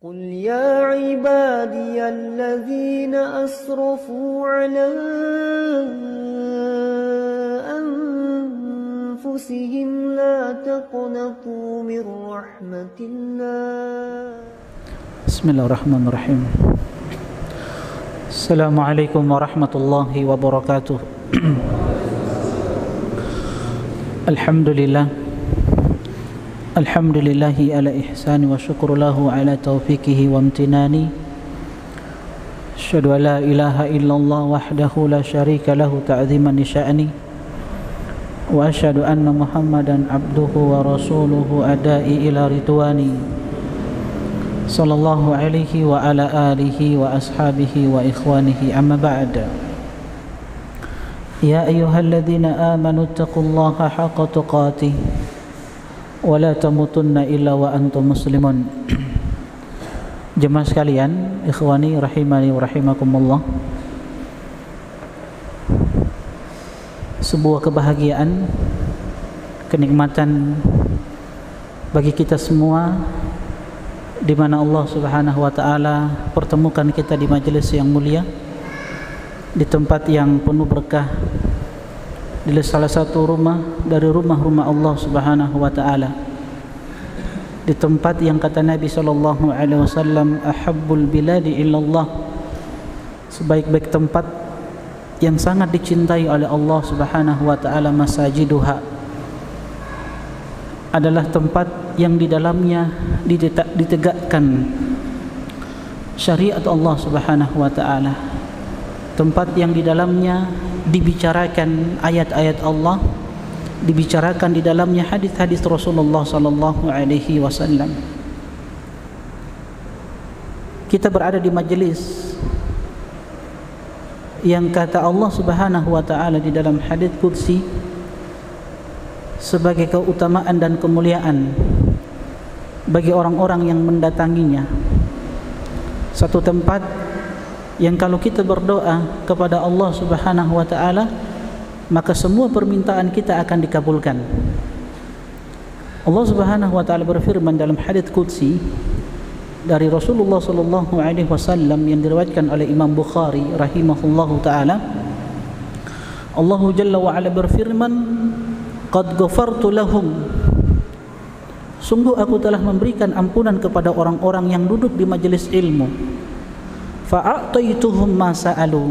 قل يا عبادي الذين أسرفوا على أنفسهم لا تقنطوا من رحمة الله. بسم الله الرحمن الرحيم. السلام عليكم ورحمة الله وبركاته. Alhamdulillahi ala ihsani wa syukru lahu ala taufiqihi wa amtinani. Asyhadu an la ilaha illallah wahdahu la syarika lahu ta'ziman li sya'ni. Wa asyhadu anna Muhammadan abduhu wa rasuluhu adai ila ridwani. Sallallahu alaihi wa ala alihi wa ashabihi wa ikhwanihi, amma ba'da. Ya ayyuhalladzina amanu taqullaha haqqa tuqatih wa la tamutunna illa wa antum muslimun. Jemaah sekalian, ikhwani rahimani wa rahimakumullah, sebuah kebahagiaan, kenikmatan bagi kita semua di mana Allah Subhanahu wa taala pertemukan kita di majelis yang mulia, di tempat yang penuh berkah, di salah satu rumah dari rumah-rumah Allah Subhanahu wa taala, di tempat yang kata Nabi sallallahu alaihi wasallam, ahabbul biladi illallah, sebaik-baik tempat yang sangat dicintai oleh Allah Subhanahu wa taala, masajiduha, adalah tempat yang di dalamnya ditegakkan syariat Allah Subhanahu wa taala, tempat yang di dalamnya dibicarakan ayat-ayat Allah, dibicarakan di dalamnya hadis-hadis Rasulullah sallallahu alaihi wasallam. Kita berada di majelis yang kata Allah Subhanahu wa taala di dalam hadis qudsi sebagai keutamaan dan kemuliaan bagi orang-orang yang mendatanginya. Satu tempat yang kalau kita berdoa kepada Allah Subhanahu wa taala, maka semua permintaan kita akan dikabulkan. Allah Subhanahu wa taala berfirman dalam hadits qudsi dari Rasulullah sallallahu alaihi wasallam yang diriwayatkan oleh Imam Bukhari rahimahullahu taala. Allah Jalla wa ala berfirman, qad ghafartu lahum, sungguh aku telah memberikan ampunan kepada orang-orang yang duduk di majelis ilmu. Fa'ataituhum ma sa'alu,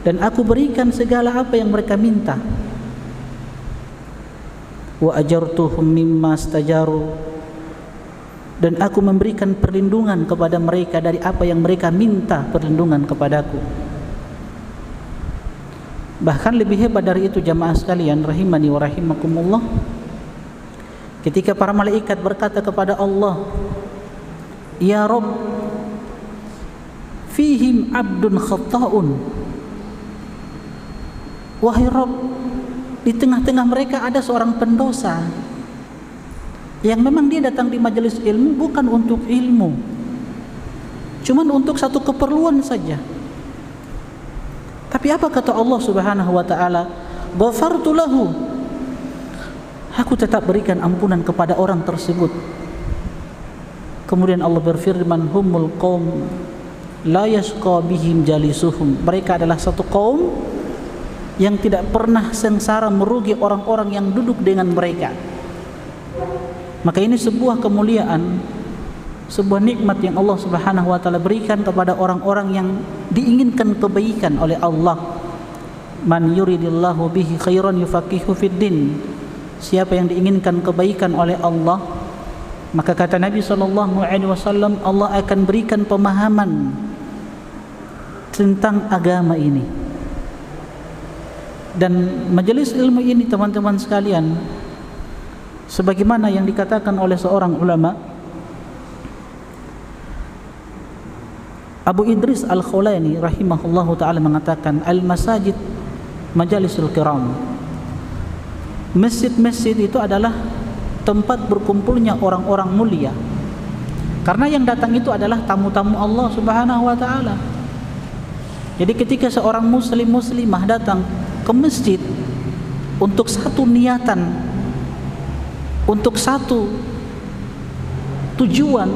dan aku berikan segala apa yang mereka minta. Wa ajartuhum mimma stajaru, dan aku memberikan perlindungan kepada mereka dari apa yang mereka minta perlindungan kepadaku. Bahkan lebih hebat dari itu, jamaah sekalian rahimani wa rahimakumullah, ketika para malaikat berkata kepada Allah, ya Rabb, fihim abdun khatta'un, wahai Rabb, di tengah-tengah mereka ada seorang pendosa yang memang dia datang di majelis ilmu bukan untuk ilmu, cuman untuk satu keperluan saja. Tapi apa kata Allah Subhanahu wa taala? Ghafartu lahu, aku tetap berikan ampunan kepada orang tersebut. Kemudian Allah berfirman, humul qaum la yasqa bihim jalisuhum, mereka adalah satu kaum yang tidak pernah sengsara merugi orang-orang yang duduk dengan mereka. Maka ini sebuah kemuliaan, sebuah nikmat yang Allah Subhanahu wa taala berikan kepada orang-orang yang diinginkan kebaikan oleh Allah. Man yuridillahu bihi khairan yufaqihu fid din, siapa yang diinginkan kebaikan oleh Allah, maka kata Nabi sallallahu alaihi wasallam, Allah akan berikan pemahaman tentang agama ini. Dan majelis ilmu ini, teman-teman sekalian, sebagaimana yang dikatakan oleh seorang ulama, Abu Idris Al-Khawlani rahimahullahu ta'ala mengatakan, al-masajid majalisul kiram, masjid-masjid itu adalah tempat berkumpulnya orang-orang mulia, karena yang datang itu adalah tamu-tamu Allah Subhanahu wa ta'ala. Jadi ketika seorang muslimah datang ke masjid untuk satu niatan, untuk satu tujuan,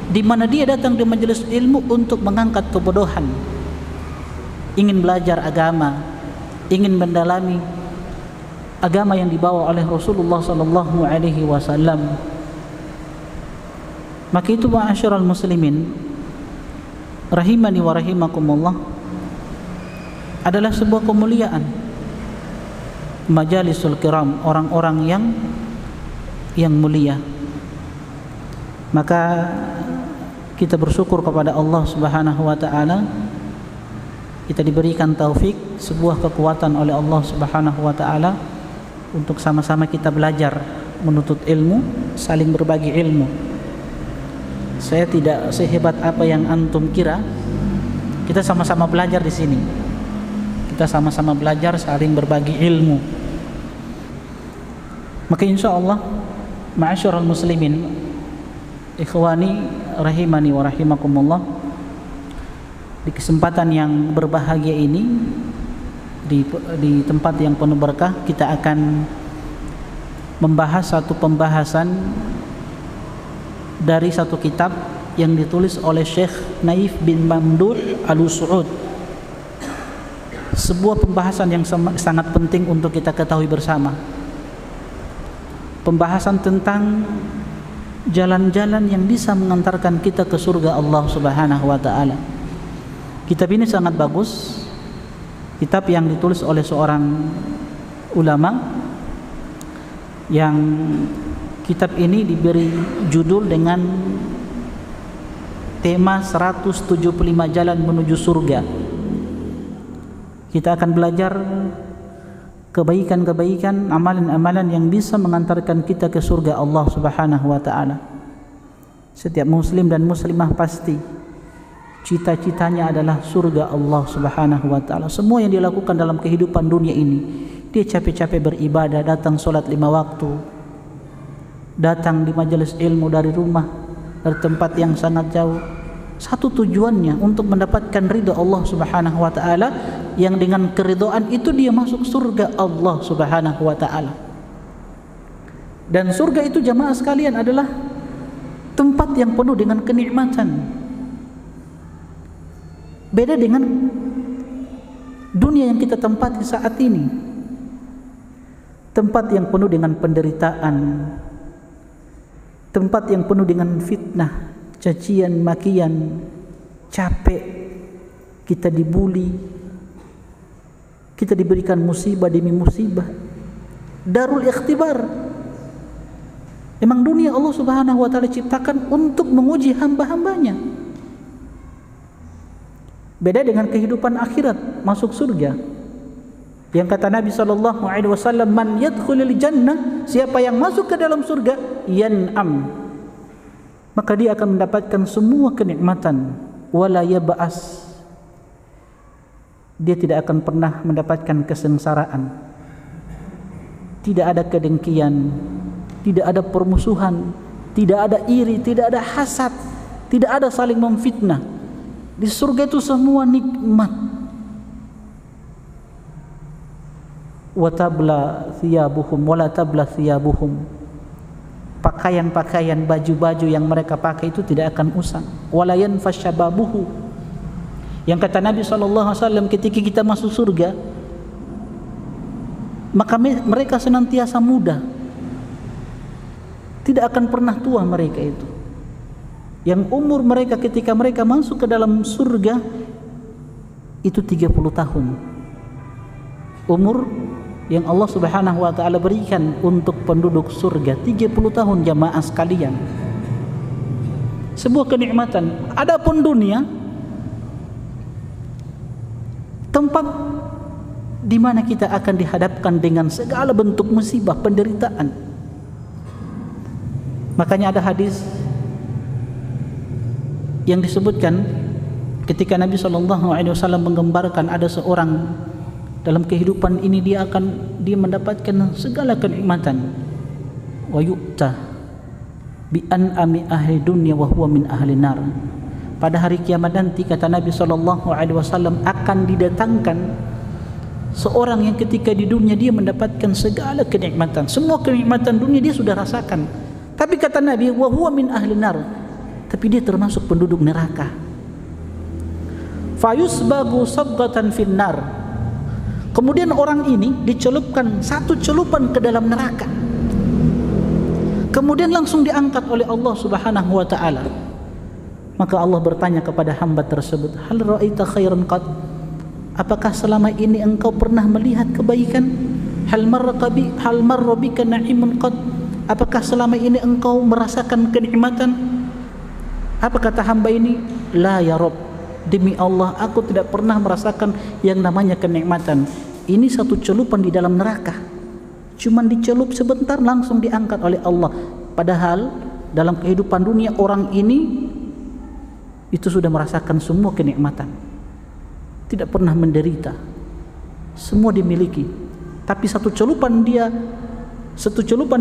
di mana dia datang di majelis ilmu untuk mengangkat kebodohan, ingin belajar agama, ingin mendalami agama yang dibawa oleh Rasulullah sallallahu alaihi wasallam. Maka itu ma'asyiral muslimin rahimani wa rahimakumullah, adalah sebuah kemuliaan majalisul kiram, orang-orang yang mulia. Maka kita bersyukur kepada Allah Subhanahu wa taala, kita diberikan taufik, sebuah kekuatan oleh Allah Subhanahu wa taala untuk sama-sama kita belajar, menuntut ilmu, saling berbagi ilmu. Saya tidak sehebat apa yang antum kira. Kita sama-sama belajar di sini. Kita sama-sama belajar, saling berbagi ilmu. Maka insyaallah ma'asyiral muslimin, ikhwani rahimani wa rahimakumullah, di kesempatan yang berbahagia ini, di tempat yang penuh berkah, kita akan membahas satu pembahasan dari satu kitab yang ditulis oleh Syekh Naif bin Mamduh Al-Su'ud. Sebuah pembahasan yang sangat penting untuk kita ketahui bersama. Pembahasan tentang jalan-jalan yang bisa mengantarkan kita ke surga Allah Subhanahu wa taala. Kitab ini sangat bagus. Kitab yang ditulis oleh seorang ulama, yang kitab ini diberi judul dengan tema 175 jalan menuju surga. Kita akan belajar kebaikan-kebaikan, amalan-amalan yang bisa mengantarkan kita ke surga Allah Subhanahu wa taala. Setiap muslim dan muslimah pasti cita-citanya adalah surga Allah Subhanahu wa taala. Semua yang dia lakukan dalam kehidupan dunia ini, dia capek-capek beribadah, datang sholat 5 waktu, datang di majelis ilmu dari rumah, dari tempat yang sangat jauh. Satu tujuannya untuk mendapatkan ridha Allah Subhanahu wa taala, yang dengan keridhaan itu dia masuk surga Allah Subhanahu wa taala. Dan surga itu jamaah sekalian adalah tempat yang penuh dengan kenikmatan. Beda dengan dunia yang kita tempati saat ini. Tempat yang penuh dengan penderitaan, tempat yang penuh dengan fitnah, cacian, makian, capek, kita dibuli, kita diberikan musibah demi musibah. Darul ikhtibar. Memang dunia Allah Subhanahu wa taala ciptakan untuk menguji hamba-hambanya. Beda dengan kehidupan akhirat, masuk surga. Yang kata Nabi sallallahu alaihi wasallam, man yadkhulul jannah, siapa yang masuk ke dalam surga, yan'am, maka dia akan mendapatkan semua kenikmatan, wala yab'as, dia tidak akan pernah mendapatkan kesengsaraan. Tidak ada kedengkian, tidak ada permusuhan, tidak ada iri, tidak ada hasad, tidak ada saling memfitnah. Di surga itu semua nikmat. Wa tabla thiyabuhum wala tabla thiyabuhum, pakaian-pakaian, baju-baju yang mereka pakai itu tidak akan usang. Wala yanfas syababuhu, yang kata Nabi SAW, ketika kita masuk surga, maka mereka senantiasa muda, tidak akan pernah tua mereka itu. Yang umur mereka ketika mereka masuk ke dalam surga itu 30 tahun. Umur yang Allah Subhanahu wa taala berikan untuk penduduk surga 30 tahun, jamaah sekalian. Sebuah kenikmatan. Adapun dunia, tempat di mana kita akan dihadapkan dengan segala bentuk musibah, penderitaan. Makanya ada hadis yang disebutkan ketika Nabi SAW menggambarkan ada seorang dalam kehidupan ini dia mendapatkan segala kenikmatan. Wa yu'ta bi an'ami ahli dunya wa huwa min ahli nar. Pada hari kiamat nanti, kata Nabi SAW, akan didatangkan seorang yang ketika di dunia dia mendapatkan segala kenikmatan, semua kenikmatan dunia dia sudah rasakan. Tapi kata Nabi, wa huwa min ahli nar, tapi dia termasuk penduduk neraka. Fayusbagu sabghatan finnar. Kemudian orang ini dicelupkan satu celupan ke dalam neraka. Kemudian langsung diangkat oleh Allah Subhanahu wa taala. Maka Allah bertanya kepada hamba tersebut, "Hal ra'aita khairan qad?" Apakah selama ini engkau pernah melihat kebaikan? Hal marra bika na'imun qad? Apakah selama ini engkau merasakan kenikmatan? Apa kata hamba ini? La ya Rabb, demi Allah aku tidak pernah merasakan yang namanya kenikmatan. Ini satu celupan di dalam neraka. Cuman dicelup sebentar langsung diangkat oleh Allah. Padahal dalam kehidupan dunia orang ini itu sudah merasakan semua kenikmatan, tidak pernah menderita, semua dimiliki. Tapi satu celupan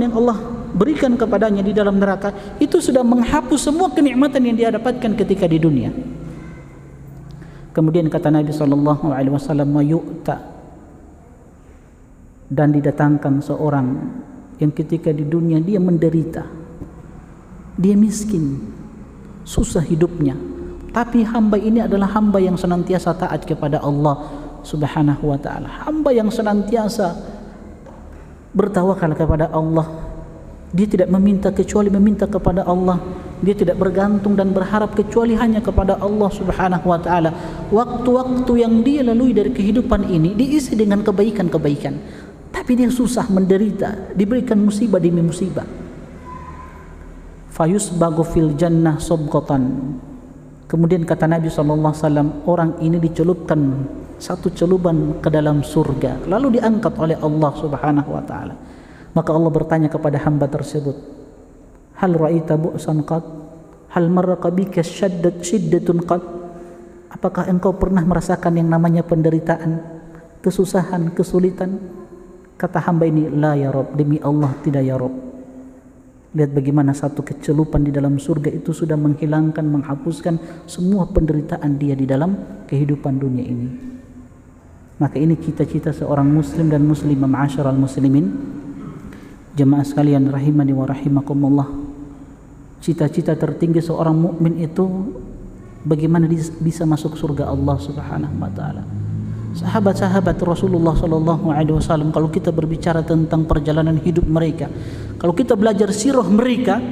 yang Allah berikan kepadanya di dalam neraka itu sudah menghapus semua kenikmatan yang dia dapatkan ketika di dunia. Kemudian kata Nabi SAW, "Yu'ta," dan didatangkan seorang yang ketika di dunia dia menderita, dia miskin, susah hidupnya, tapi hamba ini adalah hamba yang senantiasa taat kepada Allah Subhanahu wa taala, hamba yang senantiasa bertawakal kepada Allah. Dia tidak meminta kecuali meminta kepada Allah. Dia tidak bergantung dan berharap kecuali hanya kepada Allah Subhanahu wa taala. Waktu-waktu yang dia lalui dari kehidupan ini diisi dengan kebaikan-kebaikan, tapi dia susah, menderita, diberikan musibah demi musibah. Fayusbagu fil jannah sabghatan. Kemudian kata Nabi SAW, orang ini dicelupkan satu celupan ke dalam surga, lalu diangkat oleh Allah Subhanahu wa taala. Maka Allah bertanya kepada hamba tersebut, "Hal ra'aita bu'san qad? Hal marra bika shiddatun qad?" Apakah engkau pernah merasakan yang namanya penderitaan, kesusahan, kesulitan? Kata hamba ini, "La ya Rabb, demi Allah tidak ya Rabb." Lihat bagaimana satu kecelupan di dalam surga itu sudah menghilangkan, menghapuskan semua penderitaan dia di dalam kehidupan dunia ini. Maka ini cita-cita seorang muslim dan muslimah, ma'asyiral muslimin, jemaah sekalian rahimani wa rahimakumullah. Cita-cita tertinggi seorang mukmin itu bagaimana bisa masuk surga Allah Subhanahu wa taala. Sahabat-sahabat Rasulullah SAW, kalau kita berbicara tentang perjalanan hidup mereka, kalau kita belajar sirah mereka,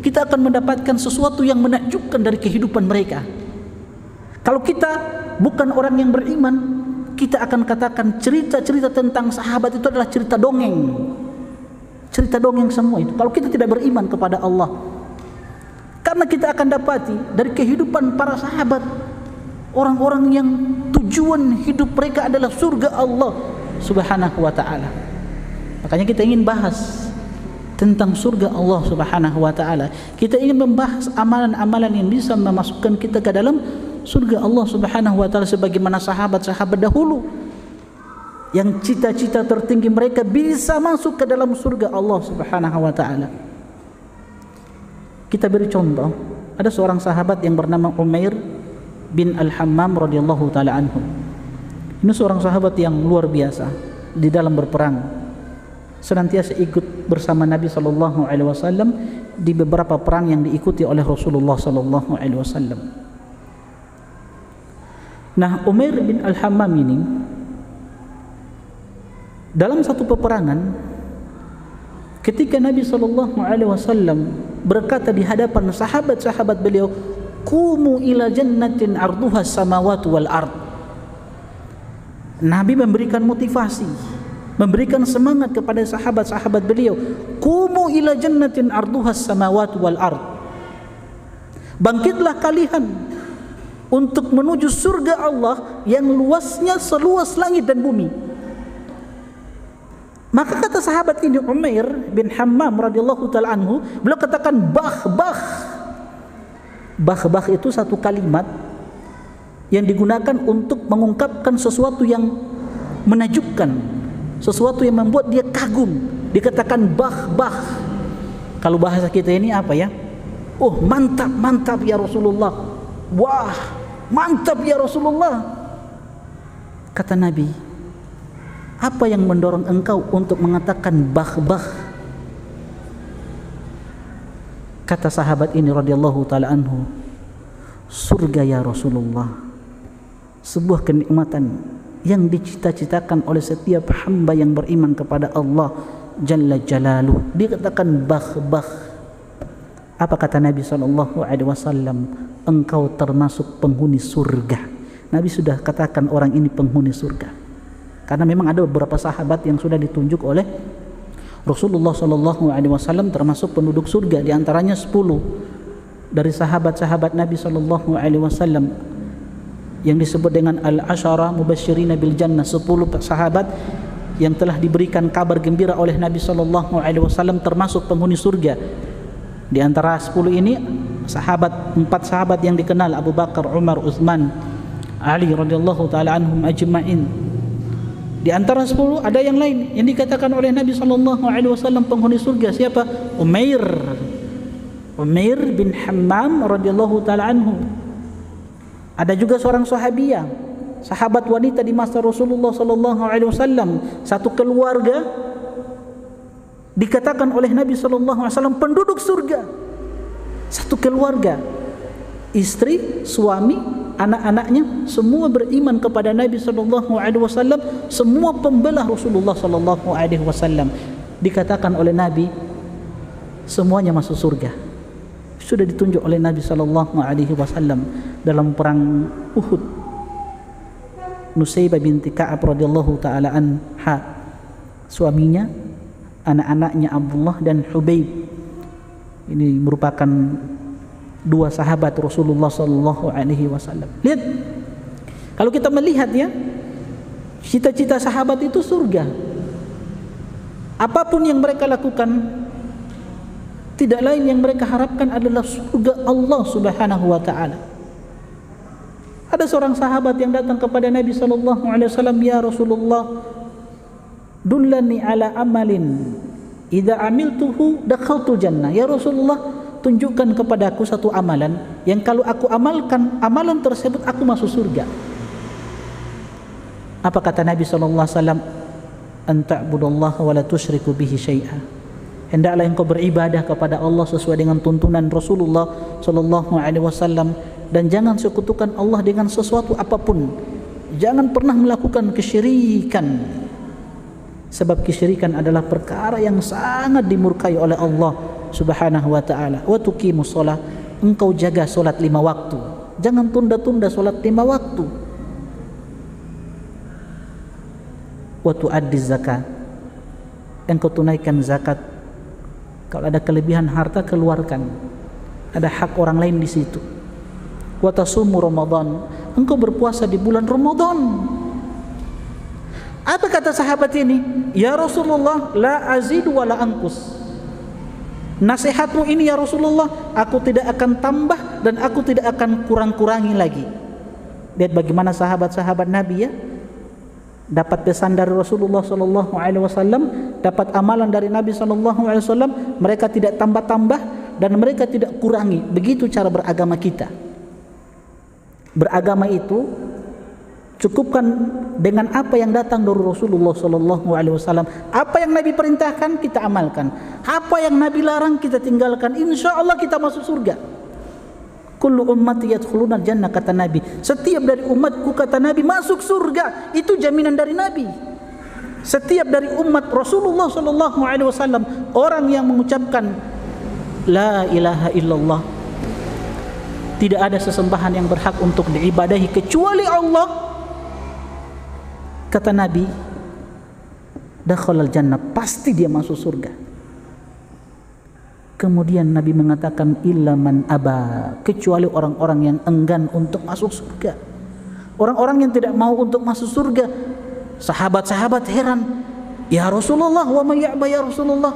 kita akan mendapatkan sesuatu yang menakjubkan dari kehidupan mereka. Kalau kita bukan orang yang beriman, kita akan katakan cerita-cerita tentang sahabat itu adalah cerita dongeng. Cerita dongeng semua itu, kalau kita tidak beriman kepada Allah. Karena kita akan dapati dari kehidupan para sahabat, orang-orang yang tujuan hidup mereka adalah surga Allah Subhanahu wa taala. Makanya kita ingin bahas tentang surga Allah Subhanahu wa taala. Kita ingin membahas amalan-amalan yang bisa memasukkan kita ke dalam surga Allah Subhanahu wa taala, sebagaimana sahabat-sahabat dahulu yang cita-cita tertinggi mereka bisa masuk ke dalam surga Allah Subhanahu wa taala. Kita beri contoh, ada seorang sahabat yang bernama Umair bin Al-Hammam radhiyallahu taala anhu. Ini seorang sahabat yang luar biasa di dalam berperang. Senantiasa ikut bersama Nabi sallallahu alaihi wasallam di beberapa perang yang diikuti oleh Rasulullah sallallahu alaihi wasallam. Nah, Umair bin Al-Hammam ini dalam satu peperangan, ketika Nabi sallallahu alaihi wasallam berkata di hadapan sahabat-sahabat beliau, "Qumu ila jannatin arduha samawati wal ard." Nabi memberikan motivasi, memberikan semangat kepada sahabat-sahabat beliau, "Qumu ila jannatin arduha samawati wal ard." Bangkitlah kalian untuk menuju surga Allah yang luasnya seluas langit dan bumi. Maka kata sahabat ini, Umair bin Hammam radhiyallahu taala anhu, beliau katakan bah. Bah itu satu kalimat yang digunakan untuk mengungkapkan sesuatu yang menakjubkan, sesuatu yang membuat dia kagum. Dikatakan bah. Kalau bahasa kita ini apa ya? Oh, mantap ya Rasulullah. Wah, mantap ya Rasulullah. Kata Nabi, apa yang mendorong engkau untuk mengatakan bah? Kata sahabat ini radhiyallahu taala anhu, surga ya Rasulullah, sebuah kenikmatan yang dicita-citakan oleh setiap hamba yang beriman kepada Allah Jalla Jalaluh. Dikatakan bah. Apa kata Nabi SAW? Engkau termasuk penghuni surga. Nabi sudah katakan orang ini penghuni surga. Karena memang ada beberapa sahabat yang sudah ditunjuk oleh Rasulullah SAW termasuk penduduk surga. Di antaranya 10 dari sahabat-sahabat Nabi SAW yang disebut dengan Al-Ashara Mubasyirina bil Jannah, 10 sahabat yang telah diberikan kabar gembira oleh Nabi SAW termasuk penghuni surga. Di antara 10 ini 4 sahabat yang dikenal, Abu Bakar, Umar, Utsman, Ali radhiyallahu taala anhum ajma'in. Di antara 10 ada yang lain yang dikatakan oleh Nabi SAW penghuni surga. Siapa? Umair bin Hammam radhiyallahu taala anhu. Ada juga seorang sahabiah, sahabat wanita di masa Rasulullah SAW, satu keluarga dikatakan oleh Nabi SAW penduduk surga. Satu keluarga, istri, suami, anak-anaknya semua beriman kepada Nabi SAW, semua pembelah Rasulullah SAW. Dikatakan oleh Nabi semuanya masuk surga. Sudah ditunjuk oleh Nabi SAW dalam perang Uhud. Nusaybah binti Ka'ab radhiyallahu taala anha, suaminya, anak-anaknya Abdullah dan Hubayb. Ini merupakan 2 sahabat Rasulullah SAW. Lihat, kalau kita melihat ya, cita-cita sahabat itu surga. Apapun yang mereka lakukan, tidak lain yang mereka harapkan adalah surga Allah Subhanahu wa taala. Ada seorang sahabat yang datang kepada Nabi SAW, ya Rasulullah, dullani ala amalin idza amiltuhu dakhaltul jannah. Ya Rasulullah, tunjukkan kepadaku satu amalan yang kalau aku amalkan amalan tersebut aku masuk surga. Apa kata Nabi SAW? Anta'budallaha wa la tusyriku bihi syai'a. Hendaklah engkau beribadah kepada Allah sesuai dengan tuntunan Rasulullah SAW, dan jangan sekutukan Allah dengan sesuatu apapun. Jangan pernah melakukan kesyirikan, sebab kesyirikan adalah perkara yang sangat dimurkai oleh Allah Subhanahu wa ta'ala. Wa tuqimus shalah, engkau jaga solat 5 waktu. Jangan tunda-tunda solat 5 waktu. Wa tu'addiz zakat, engkau tunaikan zakat. Kalau ada kelebihan harta keluarkan, ada hak orang lain di situ. Wa tasumu Ramadan, engkau berpuasa di bulan Ramadan. Apa kata sahabat ini? Ya Rasulullah, la azidu wa la anqus. Nasihatmu ini ya Rasulullah, aku tidak akan tambah dan aku tidak akan kurang-kurangi lagi. Lihat bagaimana sahabat-sahabat Nabi ya, dapat pesan dari Rasulullah SAW, dapat amalan dari Nabi SAW, mereka tidak tambah-tambah dan mereka tidak kurangi. Begitu cara beragama kita. Beragama itu cukupkan dengan apa yang datang dari Rasulullah SAW. Apa yang Nabi perintahkan kita amalkan, apa yang Nabi larang kita tinggalkan. Insya Allah kita masuk surga. Kullu ummati yadkhuluna jannah, kata Nabi. Setiap dari umatku, kata Nabi, masuk surga. Itu jaminan dari Nabi. Setiap dari umat Rasulullah SAW, orang yang mengucapkan la ilaha illallah, tidak ada sesembahan yang berhak untuk diibadahi kecuali Allah, kata Nabi, dakhalal jannah, pasti dia masuk surga. Kemudian Nabi mengatakan illa man aba, kecuali orang-orang yang enggan untuk masuk surga. Orang-orang yang tidak mau untuk masuk surga. Sahabat-sahabat heran, ya Rasulullah, wa may ya'ba ya Rasulullah,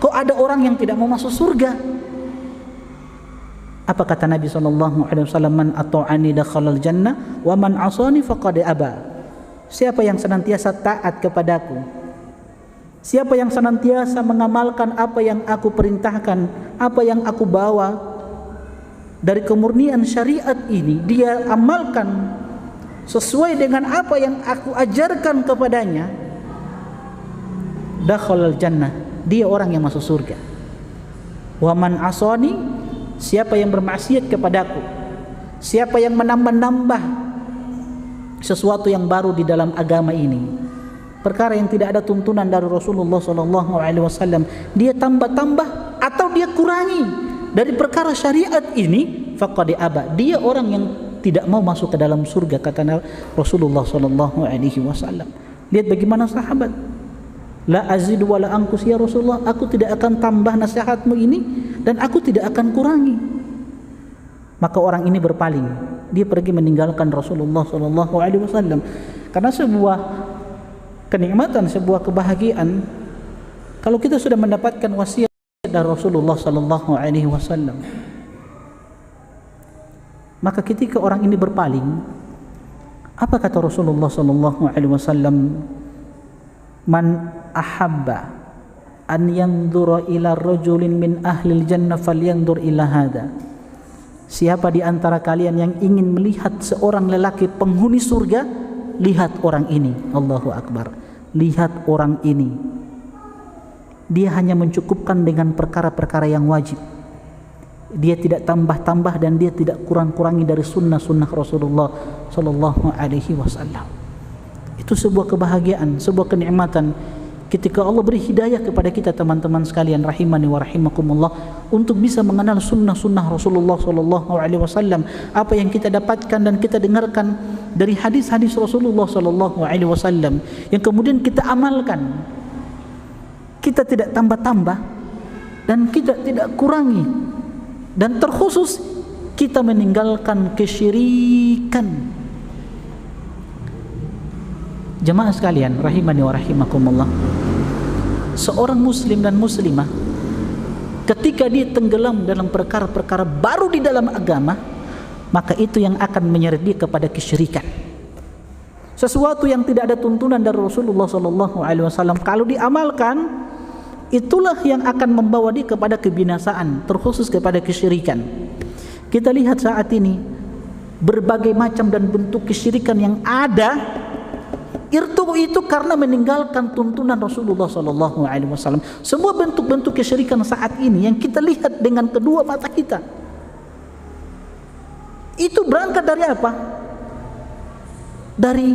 kok ada orang yang tidak mau masuk surga? Apa kata Nabi SAW? Man ata'ani dakhalal jannah wa man asani faqad aba. Siapa yang senantiasa taat kepadaku, siapa yang senantiasa mengamalkan apa yang aku perintahkan, apa yang aku bawa dari kemurnian syariat ini, dia amalkan sesuai dengan apa yang aku ajarkan kepadanya, dakhalal jannah, dia orang yang masuk surga. Wa man asani, siapa yang bermaksiat kepadaku, siapa yang menambah-nambah sesuatu yang baru di dalam agama ini, perkara yang tidak ada tuntunan dari Rasulullah SAW, dia tambah-tambah atau dia kurangi dari perkara syariat ini, faqad aba, dia orang yang tidak mau masuk ke dalam surga, kata Rasulullah SAW. Lihat bagaimana sahabat, la azid wa la anqus ya Rasulullah, aku tidak akan tambah nasihatmu ini dan aku tidak akan kurangi. Maka orang ini berpaling, dia pergi meninggalkan Rasulullah SAW. Karena sebuah kenikmatan, sebuah kebahagiaan kalau kita sudah mendapatkan wasiat dari Rasulullah SAW, maka ketika orang ini berpaling, apa kata Rasulullah SAW? Man ahabba an yanzura ila rajulin min ahlil jannah falyanzur ila hada. Siapa di antara kalian yang ingin melihat seorang lelaki penghuni surga, lihat orang ini. Allahu Akbar. Lihat orang ini. Dia hanya mencukupkan dengan perkara-perkara yang wajib. Dia tidak tambah-tambah dan dia tidak kurang-kurangi dari sunnah-sunnah Rasulullah SAW. Itu sebuah kebahagiaan, sebuah kenikmatan ketika Allah beri hidayah kepada kita, teman-teman sekalian rahimani wa rahimakumullah, untuk bisa mengenal sunnah-sunnah Rasulullah SAW, apa yang kita dapatkan dan kita dengarkan dari hadis-hadis Rasulullah SAW yang kemudian kita amalkan. Kita tidak tambah-tambah dan kita tidak kurangi, dan terkhusus kita meninggalkan kesyirikan. Jemaah sekalian rahimani wa rahimakumullah, seorang muslim dan muslimah ketika dia tenggelam dalam perkara-perkara baru di dalam agama, maka itu yang akan menyeret dia kepada kesyirikan. Sesuatu yang tidak ada tuntunan dari Rasulullah SAW, kalau diamalkan, itulah yang akan membawa dia kepada kebinasaan, terkhusus kepada kesyirikan. Kita lihat saat ini berbagai macam dan bentuk kesyirikan yang ada, itu karena meninggalkan tuntunan Rasulullah SAW. Semua bentuk-bentuk kesyirikan saat ini yang kita lihat dengan kedua mata kita, itu berangkat dari apa? Dari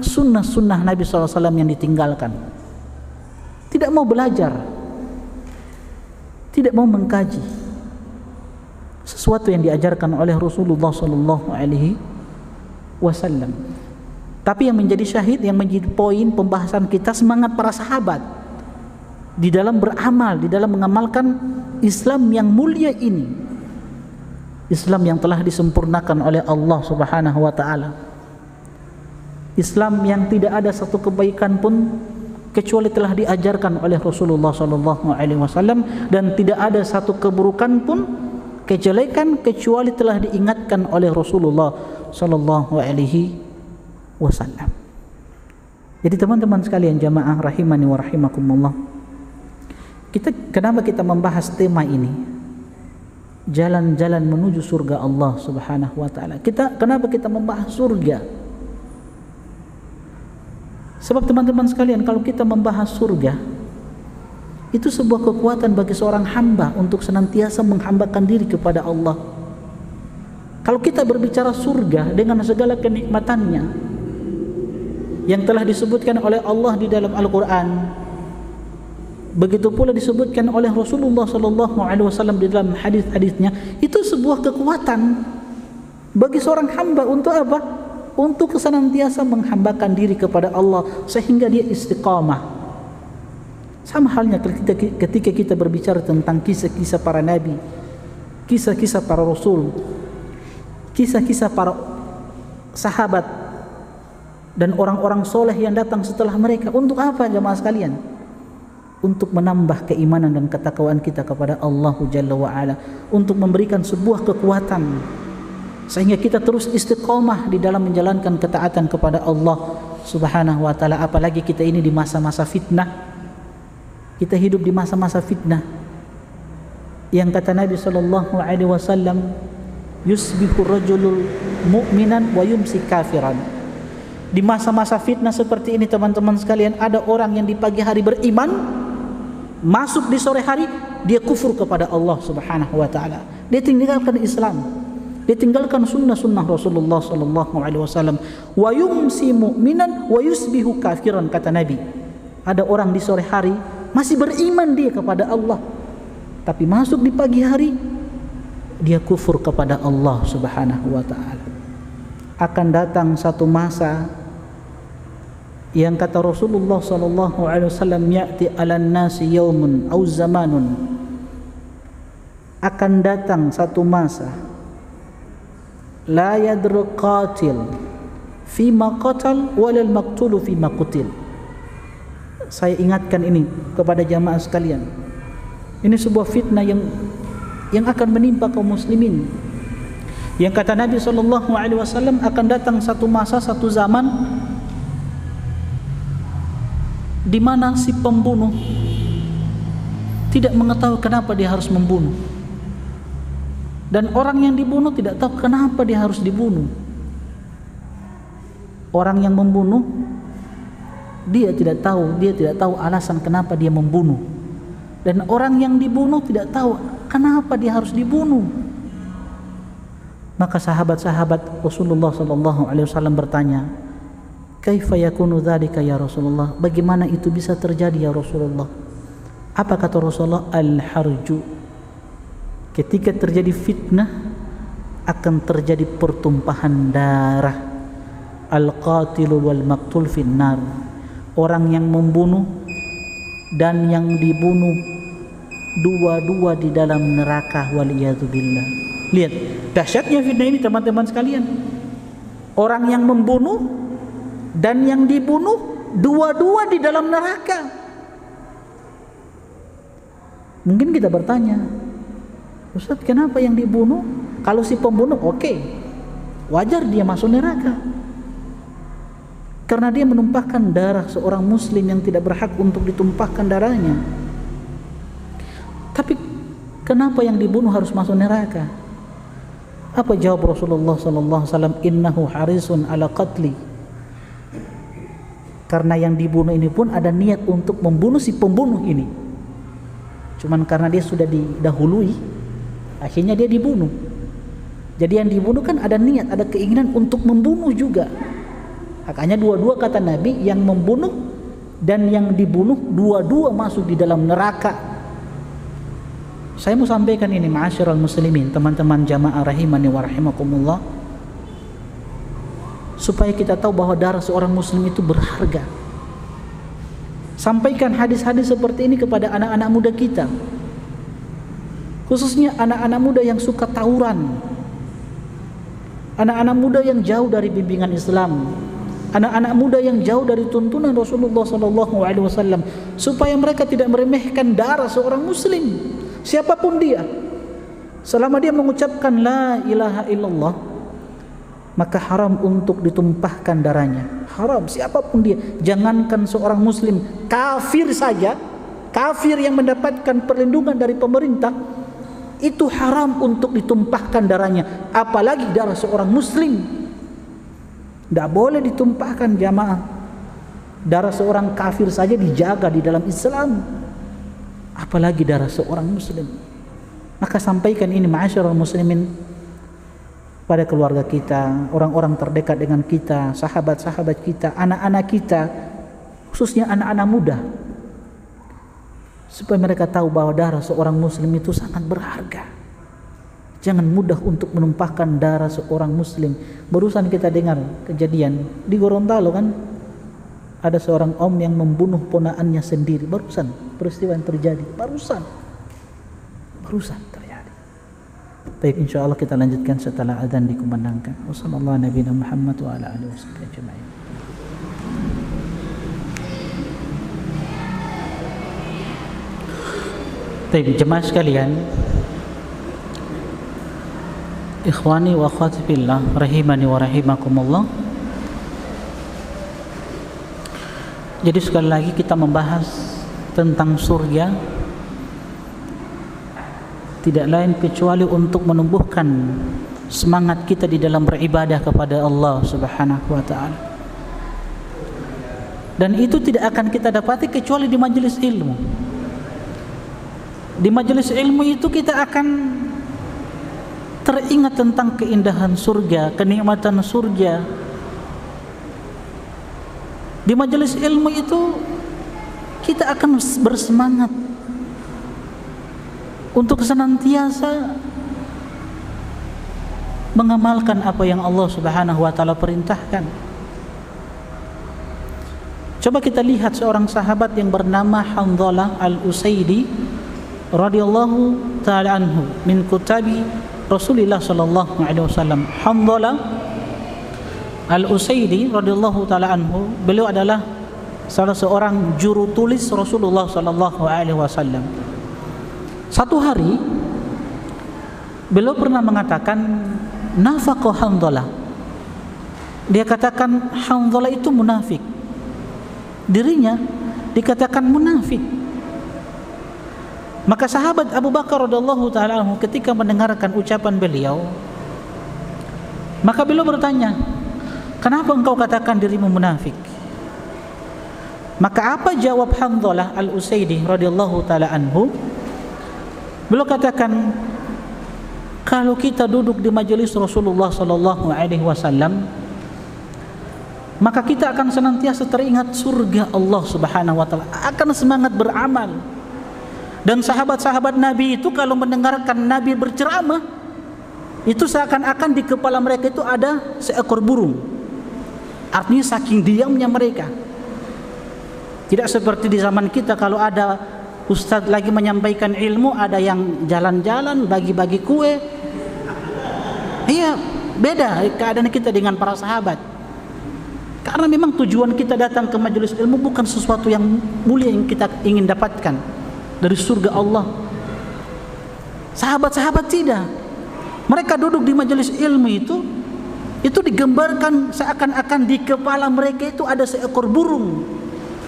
sunnah-sunnah Nabi SAW yang ditinggalkan. Tidak mau belajar, tidak mau mengkaji sesuatu yang diajarkan oleh Rasulullah SAW. Tapi yang menjadi syahid, yang menjadi poin pembahasan kita, semangat para sahabat di dalam beramal, di dalam mengamalkan Islam yang mulia ini, Islam yang telah disempurnakan oleh Allah Subhanahu wa taala, Islam yang tidak ada satu kebaikan pun kecuali telah diajarkan oleh Rasulullah SAW, dan tidak ada satu keburukan pun, kejelekan, kecuali telah diingatkan oleh Rasulullah SAW. Jadi teman-teman sekalian jamaah rahimani wa rahimakumullah, kenapa kita membahas tema ini, jalan-jalan menuju surga Allah Subhanahu wa taala? Kenapa kita membahas surga? Sebab teman-teman sekalian, kalau kita membahas surga, itu sebuah kekuatan bagi seorang hamba untuk senantiasa menghambakan diri kepada Allah. Kalau kita berbicara surga dengan segala kenikmatannya yang telah disebutkan oleh Allah di dalam Al-Quran, begitu pula disebutkan oleh Rasulullah SAW di dalam hadis-hadisnya, itu sebuah kekuatan bagi seorang hamba untuk apa? Untuk senantiasa menghambakan diri kepada Allah sehingga dia istiqamah. Sama halnya ketika kita berbicara tentang kisah-kisah para nabi, kisah-kisah para rasul, kisah-kisah para sahabat dan orang-orang soleh yang datang setelah mereka. Untuk apa jemaah sekalian? Untuk menambah keimanan dan ketakwaan kita kepada Allah Jalla wa'ala, untuk memberikan sebuah kekuatan sehingga kita terus istiqomah di dalam menjalankan ketaatan kepada Allah Subhanahu wa taala. Apalagi kita ini di masa-masa fitnah. Kita hidup di masa-masa fitnah yang kata Nabi SAW, yusbihu rajulul mu'minan wa yumsi kafiran. Di masa-masa fitnah seperti ini teman-teman sekalian, ada orang yang di pagi hari beriman, masuk di sore hari dia kufur kepada Allah Subhanahu wa taala. Dia tinggalkan Islam. Dia tinggalkan sunnah-sunnah Rasulullah sallallahu alaihi wasallam. Wa yumsi mu'minan wa yusbihu kafiran, kata Nabi. Ada orang di sore hari masih beriman dia kepada Allah, tapi masuk di pagi hari dia kufur kepada Allah Subhanahu wa taala. Akan datang satu masa yang kata Rasulullah sallallahu alaihi wasallam, ya'ti 'alan nasi yaumun aw zamanun. Akan datang satu masa la yadri qatil fima qatal walal maqtulu fima qutil. Saya ingatkan ini kepada jamaah sekalian. Ini sebuah fitnah yang akan menimpa kaum muslimin. Yang kata Nabi sallallahu alaihi wasallam, akan datang satu masa, satu zaman di mana si pembunuh tidak mengetahui kenapa dia harus membunuh, dan orang yang dibunuh tidak tahu kenapa dia harus dibunuh. Orang yang membunuh dia tidak tahu alasan kenapa dia membunuh, dan orang yang dibunuh tidak tahu kenapa dia harus dibunuh. Maka sahabat-sahabat Rasulullah sallallahu alaihi wasallam bertanya, "Kaifa yakunu dzalika ya Rasulullah?" Bagaimana itu bisa terjadi ya Rasulullah? Apa kata Rasulullah? Al-harju. Ketika terjadi fitnah akan terjadi pertumpahan darah. Al-qatilu wal maqtul finnar. Orang yang membunuh dan yang dibunuh dua-dua di dalam neraka, waliyadzubillah. Lihat dahsyatnya fitnah ini teman-teman sekalian. Orang yang membunuh dan yang dibunuh dua-dua di dalam neraka. Mungkin kita bertanya, Ustaz, kenapa yang dibunuh? Kalau si pembunuh oke, wajar dia masuk neraka, karena dia menumpahkan darah seorang muslim yang tidak berhak untuk ditumpahkan darahnya. Tapi kenapa yang dibunuh harus masuk neraka? Apa jawab Rasulullah sallallahu alaihi wasallam? Innahu harisun ala qatli. Karena yang dibunuh ini pun ada niat untuk membunuh si pembunuh ini. Cuman karena dia sudah didahului, akhirnya dia dibunuh. Jadi yang dibunuh kan ada niat, ada keinginan untuk membunuh juga. Makanya dua-dua kata Nabi, yang membunuh dan yang dibunuh dua-dua masuk di dalam neraka. Saya mau sampaikan ini, ma'asyiral muslimin, teman-teman jamaah rahimani wa rahimakumullah, supaya kita tahu bahwa darah seorang muslim itu berharga. Sampaikan hadis-hadis seperti ini kepada anak-anak muda kita, khususnya anak-anak muda yang suka tawuran, anak-anak muda yang jauh dari bimbingan Islam, anak-anak muda yang jauh dari tuntunan Rasulullah SAW, supaya mereka tidak meremehkan darah seorang muslim, siapapun dia. Selama dia mengucapkan la ilaha illallah, maka haram untuk ditumpahkan darahnya. Haram, siapapun dia. Jangankan seorang muslim, kafir saja, kafir yang mendapatkan perlindungan dari pemerintah, itu haram untuk ditumpahkan darahnya, apalagi darah seorang muslim. Tidak boleh ditumpahkan, jamaah. Darah seorang kafir saja dijaga di dalam Islam, apalagi darah seorang muslim. Maka sampaikan ini, ma'asyiral muslimin, pada keluarga kita, orang-orang terdekat dengan kita, sahabat-sahabat kita, anak-anak kita, khususnya anak-anak muda, supaya mereka tahu bahwa darah seorang muslim itu sangat berharga. Jangan mudah untuk menumpahkan darah seorang muslim. Barusan kita dengar kejadian di Gorontalo kan, ada seorang om yang membunuh ponakannya sendiri. Barusan peristiwa yang terjadi, barusan terjadi. Baik, insyaallah kita lanjutkan setelah azan dikumandangkan. Wassallallahu nabiyana Muhammad wa ala alihi wasallam ajma'in. Baik, jemaah sekalian, ikhwani wa akhwati fillah, rahimani wa rahimakumullah. Jadi sekali lagi kita membahas tentang surga, tidak lain kecuali untuk menumbuhkan semangat kita di dalam beribadah kepada Allah Subhanahu wa taala. Dan itu tidak akan kita dapati kecuali di majelis ilmu. Di majelis ilmu itu kita akan teringat tentang keindahan surga, kenikmatan surga. Di majelis ilmu itu kita akan bersemangat untuk senantiasa mengamalkan apa yang Allah Subhanahu wa taala perintahkan. Coba kita lihat seorang sahabat yang bernama Hanzalah Al-Usaidi radhiyallahu taala anhu min kutabi Rasulullah sallallahu alaihi wasallam. Hanzalah Al-Usaidi radhiyallahu taala anhu, beliau adalah salah seorang juru tulis Rasulullah sallallahu alaihi wasallam. Satu hari beliau pernah mengatakan nafaqa Hanzalah. Dia katakan Hanzalah itu munafik. Dirinya dikatakan munafik. Maka sahabat Abu Bakar radhiyallahu taala anhu ketika mendengarkan ucapan beliau, maka beliau bertanya, "Kenapa engkau katakan dirimu munafik?" Maka apa jawab Hanzalah Al-Usaidi radhiyallahu taala anhu? Beliau katakan, kalau kita duduk di majelis Rasulullah sallallahu alaihi wasallam, maka kita akan senantiasa teringat surga Allah Subhanahu wa taala, akan semangat beramal. Dan sahabat-sahabat Nabi itu kalau mendengarkan Nabi berceramah, itu seakan-akan di kepala mereka itu ada seekor burung. Artinya saking diamnya mereka. Tidak seperti di zaman kita, kalau ada ustadz lagi menyampaikan ilmu, ada yang jalan-jalan bagi-bagi kue. Iya, beda keadaan kita dengan para sahabat. Karena memang tujuan kita datang ke majelis ilmu bukan sesuatu yang mulia yang kita ingin dapatkan dari surga Allah. Sahabat-sahabat tidak. Mereka duduk di majelis ilmu itu digambarkan seakan-akan di kepala mereka itu ada seekor burung.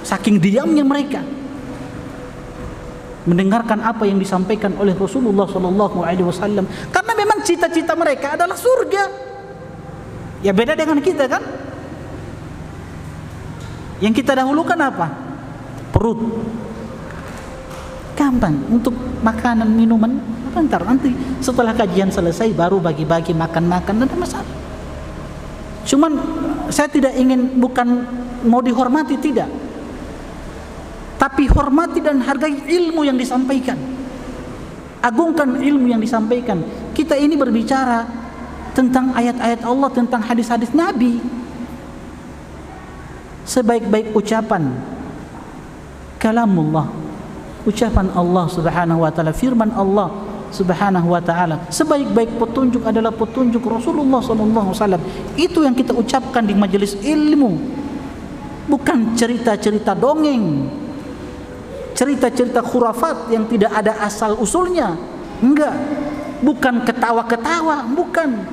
Saking diamnya mereka mendengarkan apa yang disampaikan oleh Rasulullah sallallahu alaihi wasallam, karena memang cita-cita mereka adalah surga. Ya beda dengan kita kan? Yang kita dahulukan apa? Perut. Gampang untuk makanan, minuman, bentar nanti setelah kajian selesai baru bagi-bagi makan-makan, tidak masalah. Cuman saya tidak ingin, bukan mau dihormati, tidak. Tapi hormati dan hargai ilmu yang disampaikan. Agungkan ilmu yang disampaikan. Kita ini berbicara tentang ayat-ayat Allah, tentang hadis-hadis Nabi. Sebaik-baik ucapan kalamullah, ucapan Allah Subhanahu wa taala, firman Allah Subhanahu wa taala. Sebaik-baik petunjuk adalah petunjuk Rasulullah sallallahu alaihi wasallam. Itu yang kita ucapkan di majelis ilmu. Bukan cerita-cerita dongeng, cerita-cerita khurafat yang tidak ada asal usulnya. Enggak. Bukan ketawa-ketawa, bukan.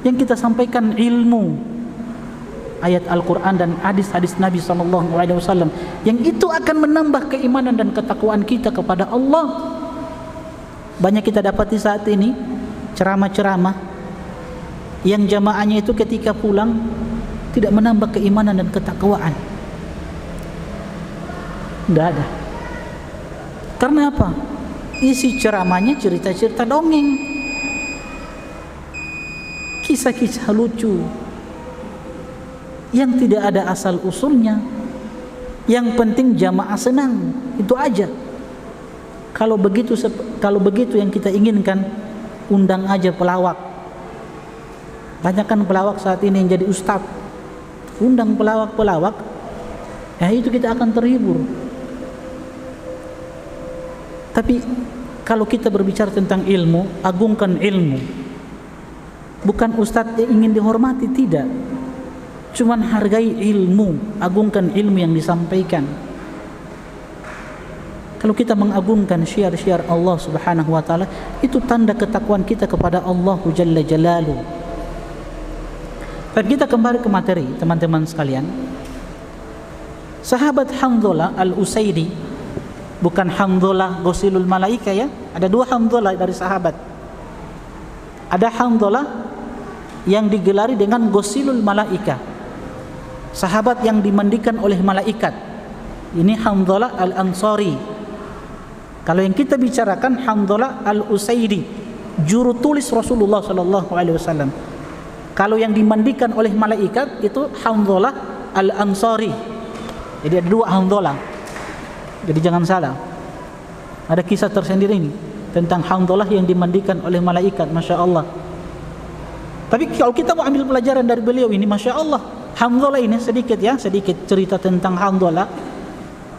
Yang kita sampaikan ilmu, ayat Al-Quran dan hadis-hadis Nabi sallallahu alaihi wasallam, yang itu akan menambah keimanan dan ketakwaan kita kepada Allah. Banyak kita dapati saat ini ceramah-ceramah yang jamaahnya itu ketika pulang tidak menambah keimanan dan ketakwaan. Tidak ada. Karena apa? Isi ceramahnya cerita-cerita dongeng, kisah-kisah lucu yang tidak ada asal usulnya. Yang penting jamaah senang, itu aja. Kalau begitu yang kita inginkan, undang aja pelawak. Banyak kan pelawak saat ini yang jadi ustadz. Undang pelawak-pelawak, ya itu kita akan terhibur. Tapi kalau kita berbicara tentang ilmu, agungkan ilmu. Bukan ustadz yang ingin dihormati, tidak. Cuman hargai ilmu, agungkan ilmu yang disampaikan. Kalau kita mengagungkan syiar-syiar Allah Subhanahu wa taala, itu tanda ketakwaan kita kepada Allah Jalla Jalaluhu. Dan kita kembali ke materi, teman-teman sekalian. Sahabat Hanzalah Al-Usaidi, bukan Hanzalah Ghusilul Malaika ya. Ada dua Hanzalah dari sahabat. Ada Hanzalah yang digelari dengan Ghusilul Malaika, sahabat yang dimandikan oleh malaikat. Ini Hanzalah Al-Ansari. Kalau yang kita bicarakan Hanzalah al-Usaidi, juru tulis Rasulullah sallallahu alaihi wasallam. Kalau yang dimandikan oleh malaikat itu Hanzalah al-Ansari. Jadi ada dua Hanzalah. Jadi jangan salah. Ada kisah tersendiri ini tentang Hanzalah yang dimandikan oleh malaikat, Masya Allah. Tapi kalau kita mau ambil pelajaran dari beliau ini, Masya Allah, Hanzalah ini sedikit cerita tentang Hanzalah.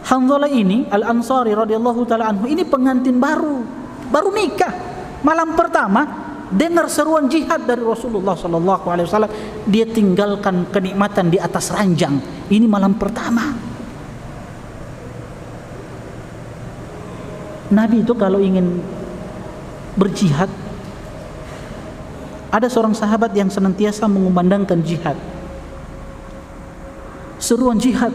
Hanzalah ini Al-Ansari radhiyallahu taala anhu ini pengantin baru nikah. Malam pertama dengar seruan jihad dari Rasulullah sallallahu alaihi wasallam, dia tinggalkan kenikmatan di atas ranjang. Ini malam pertama. Nabi itu kalau ingin berjihad, ada seorang sahabat yang senantiasa mengumandangkan jihad, seruan jihad.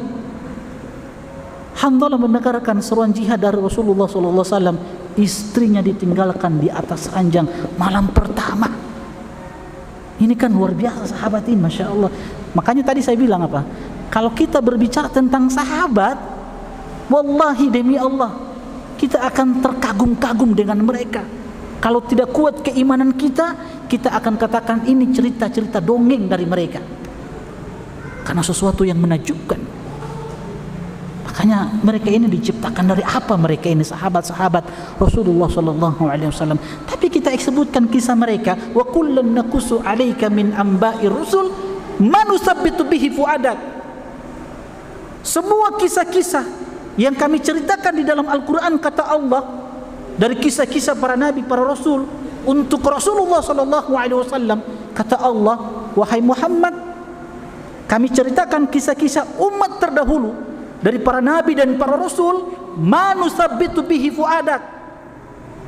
Hanzalah mendengarkan seruan jihad dari Rasulullah SAW. Istrinya ditinggalkan di atas ranjang malam pertama. Ini kan luar biasa sahabat ini, Masya Allah. Makanya tadi saya bilang apa? Kalau kita berbicara tentang sahabat, wallahi demi Allah, kita akan terkagum-kagum dengan mereka. Kalau tidak kuat keimanan kita, kita akan katakan ini cerita-cerita dongeng dari mereka. Karena sesuatu yang menakjubkan. Makanya mereka ini diciptakan dari apa? Mereka ini sahabat-sahabat Rasulullah sallallahu alaihi wasallam. Tapi kita sebutkan kisah mereka, wa kullan naqussu 'alaika min amba'ir rusul ma nusabbitu bihi fuadak. Semua kisah-kisah yang kami ceritakan di dalam Al-Qur'an, kata Allah, dari kisah-kisah para nabi, para rasul untuk Rasulullah sallallahu alaihi wasallam, kata Allah, wahai Muhammad, kami ceritakan kisah-kisah umat terdahulu dari para nabi dan para rasul, manusabbitu bihi fuadak,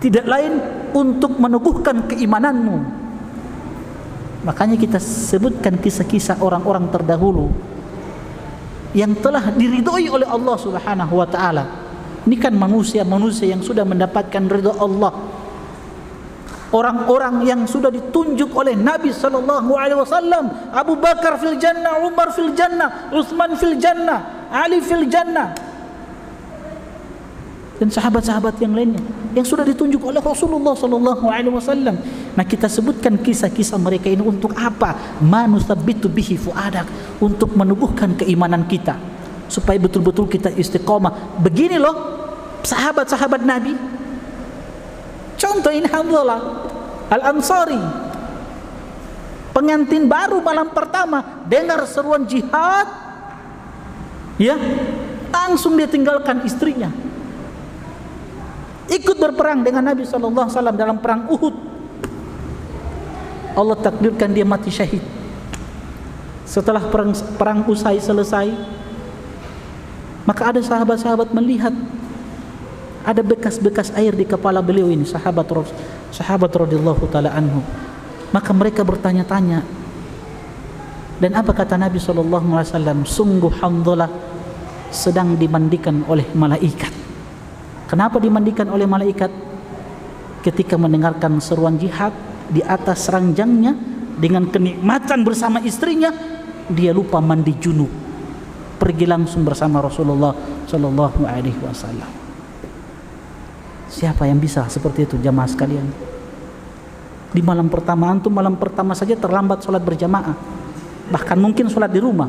tidak lain untuk meneguhkan keimananmu. Makanya kita sebutkan kisah-kisah orang-orang terdahulu yang telah diridhoi oleh Allah Subhanahu wa taala. Ini kan manusia-manusia yang sudah mendapatkan ridha Allah. Orang-orang yang sudah ditunjuk oleh Nabi sallallahu alaihi wasallam, Abu Bakar fil jannah, Umar fil jannah, Utsman fil jannah, Ali fil jannah, dan sahabat-sahabat yang lainnya yang sudah ditunjuk oleh Rasulullah sallallahu alaihi wasallam. Nah, kita sebutkan kisah-kisah mereka ini untuk apa? Manusabbitu bihi fuadak, untuk meneguhkan keimanan kita supaya betul-betul kita istiqomah. Begini loh sahabat-sahabat Nabi. Contoh ini Hanzalah Al-Ansari, pengantin baru malam pertama, dengar seruan jihad, ya, langsung dia tinggalkan istrinya, ikut berperang dengan Nabi SAW dalam perang Uhud. Allah takdirkan dia mati syahid. Setelah perang usai selesai, maka ada sahabat-sahabat melihat ada bekas-bekas air di kepala beliau ini, sahabat radhiyallahu taala anhu. Maka mereka bertanya-tanya. Dan apa kata Nabi SAW? Sungguh Hanzalah sedang dimandikan oleh malaikat. Kenapa dimandikan oleh malaikat? Ketika mendengarkan seruan jihad di atas ranjangnya dengan kenikmatan bersama istrinya, dia lupa mandi junub, pergi langsung bersama Rasulullah sallallahu alaihi wasallam. Siapa yang bisa seperti itu jamaah sekalian? Di malam pertama, antum malam pertama saja terlambat sholat berjamaah, bahkan mungkin sholat di rumah,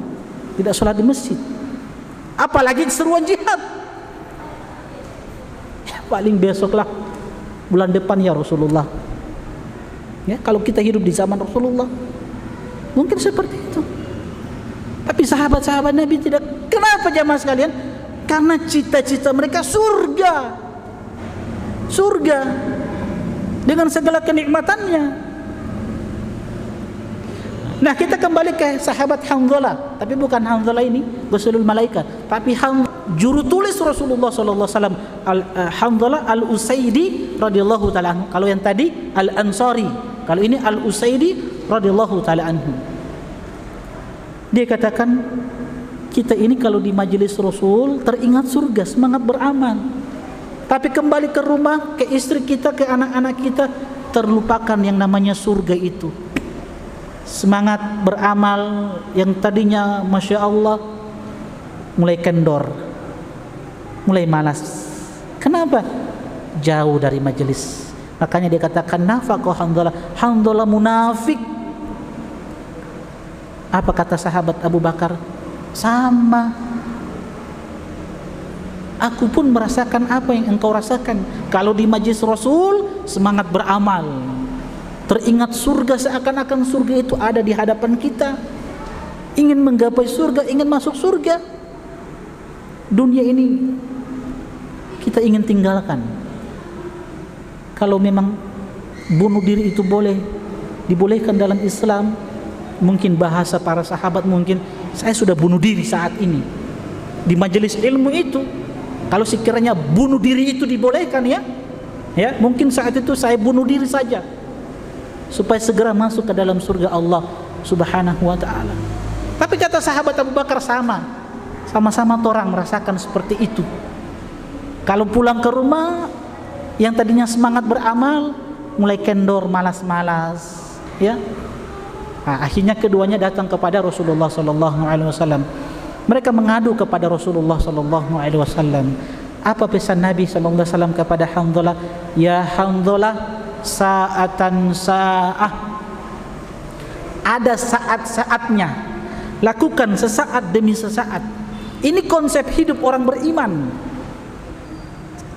tidak sholat di masjid, apalagi seruan jihad. Ya, paling besoklah, bulan depan ya Rasulullah. Ya, kalau kita hidup di zaman Rasulullah mungkin seperti itu. Tapi sahabat-sahabat Nabi tidak. Kenapa jamaah sekalian? Karena cita-cita mereka surga dengan segala kenikmatannya. Nah, kita kembali ke sahabat Hanzalah, tapi bukan Hanzalah ini Rasulul Malaikat, tapi juru tulis Rasulullah sallallahu alaihi wasallam, Hanzalah al-Usaidi radhiyallahu taala anhu. Kalau yang tadi Al-Ansari, kalau ini Al-Usaidi radhiyallahu taala anhu. Dia katakan, kita ini kalau di majelis Rasul teringat surga, semangat beramal. Tapi kembali ke rumah, ke istri kita, ke anak-anak kita, terlupakan yang namanya surga itu. Semangat beramal yang tadinya Masya Allah mulai kendor, mulai malas. Kenapa? jauh dari majelis. Makanya dia katakan nafaqah Hanzalah, Hanzalah munafik. Apa kata sahabat Abu Bakar? Sama, aku pun merasakan apa yang engkau rasakan. Kalau di majlis Rasul semangat beramal, teringat surga, seakan-akan surga itu ada di hadapan kita, ingin menggapai surga, ingin masuk surga. Dunia ini kita ingin tinggalkan. Kalau memang bunuh diri itu dibolehkan dalam Islam, mungkin bahasa para sahabat, mungkin saya sudah bunuh diri saat ini di majelis ilmu itu. Kalau sekiranya bunuh diri itu dibolehkan, ya mungkin saat itu saya bunuh diri saja supaya segera masuk ke dalam surga Allah Subhanahu wa ta'ala. Tapi kata sahabat Abu Bakar sama-sama orang merasakan seperti itu. Kalau pulang ke rumah, yang tadinya semangat beramal mulai kendor, malas-malas, ya. Nah, akhirnya keduanya datang kepada Rasulullah sallallahu alaihi wasallam. Mereka mengadu kepada Rasulullah sallallahu alaihi wasallam. Apa pesan Nabi sallallahu alaihi wasallam kepada Hanzalah? Ya Hanzalah, sa'atan sa'ah. Ada saat-saatnya. Lakukan sesaat demi sesaat. Ini konsep hidup orang beriman.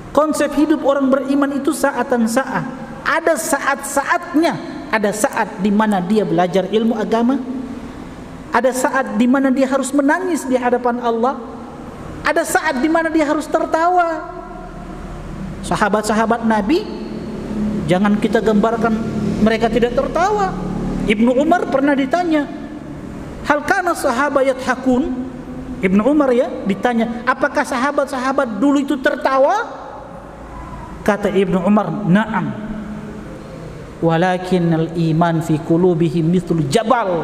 Konsep hidup orang beriman itu sa'atan sa'ah. Ada saat-saatnya. Ada saat di mana dia belajar ilmu agama. Ada saat di mana dia harus menangis di hadapan Allah. Ada saat di mana dia harus tertawa. Sahabat-sahabat Nabi, jangan kita gambarkan mereka tidak tertawa. Ibnu Umar pernah ditanya, hal kana sahabat yathakun? Ibnu Umar ditanya, apakah sahabat-sahabat dulu itu tertawa? Kata Ibnu Umar, na'am, walakinnal iman fi qulubihim mithlu jabal.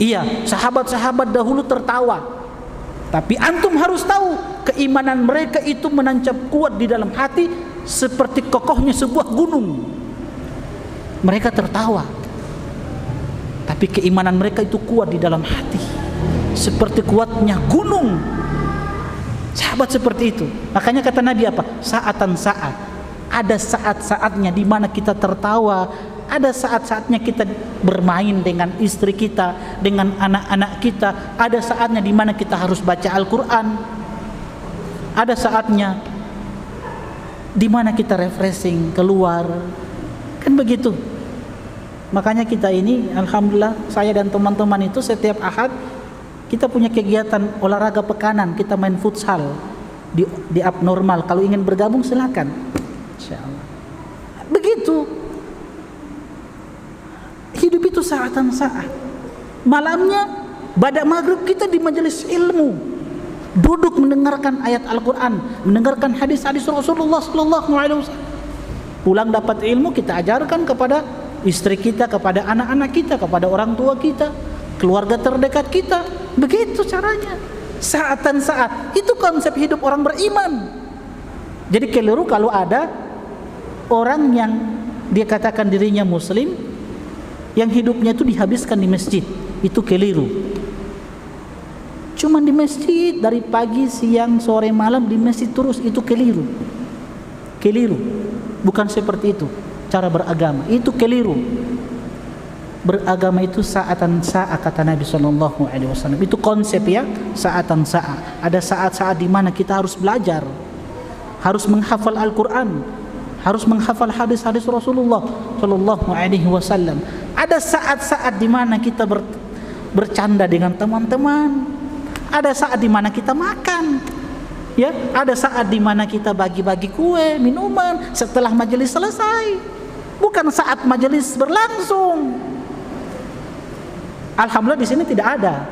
Iya, sahabat-sahabat dahulu tertawa, tapi antum harus tahu keimanan mereka itu menancap kuat di dalam hati seperti kokohnya sebuah gunung. Mereka tertawa, tapi keimanan mereka itu kuat di dalam hati seperti kuatnya gunung. Sahabat seperti itu. Makanya kata Nabi apa? Sa'atan sa'at. Ada saat-saatnya di mana kita tertawa, ada saat-saatnya kita bermain dengan istri kita, dengan anak-anak kita, ada saatnya di mana kita harus baca Al-Qur'an. Ada saatnya di mana kita refreshing keluar. Kan begitu. Makanya kita ini alhamdulillah, saya dan teman-teman itu setiap Ahad kita punya kegiatan olahraga pekanan, kita main futsal di abnormal. Kalau ingin bergabung silakan. Insyaallah. Begitu. Hidup itu saatan saat. Malamnya pada maghrib kita di majelis ilmu, duduk mendengarkan ayat Al-Quran, mendengarkan hadis-hadis Rasulullah sallallahu alaihi wasallam. Pulang dapat ilmu, kita ajarkan kepada istri kita, kepada anak-anak kita, kepada orang tua kita, keluarga terdekat kita. Begitu caranya. Saatan saat. Itu konsep hidup orang beriman. Jadi keliru kalau ada orang yang dia katakan dirinya muslim, yang hidupnya itu dihabiskan di masjid. Itu keliru. Cuman di masjid dari pagi, siang, sore, malam di masjid terus, itu keliru. Keliru. Bukan seperti itu cara beragama. Itu keliru. Beragama itu saatan saat, kata Nabi sallallahu alaihi wasallam. Itu konsep ya, saatan saat. Ada saat-saat di mana kita harus belajar, harus menghafal Al-Qur'an, harus menghafal hadis-hadis Rasulullah sallallahu alaihi wasallam. Ada saat-saat di mana kita bercanda dengan teman-teman. Ada saat di mana kita makan. Ya, ada saat di mana kita bagi-bagi kue, minuman setelah majelis selesai. Bukan saat majelis berlangsung. Alhamdulillah di sini tidak ada.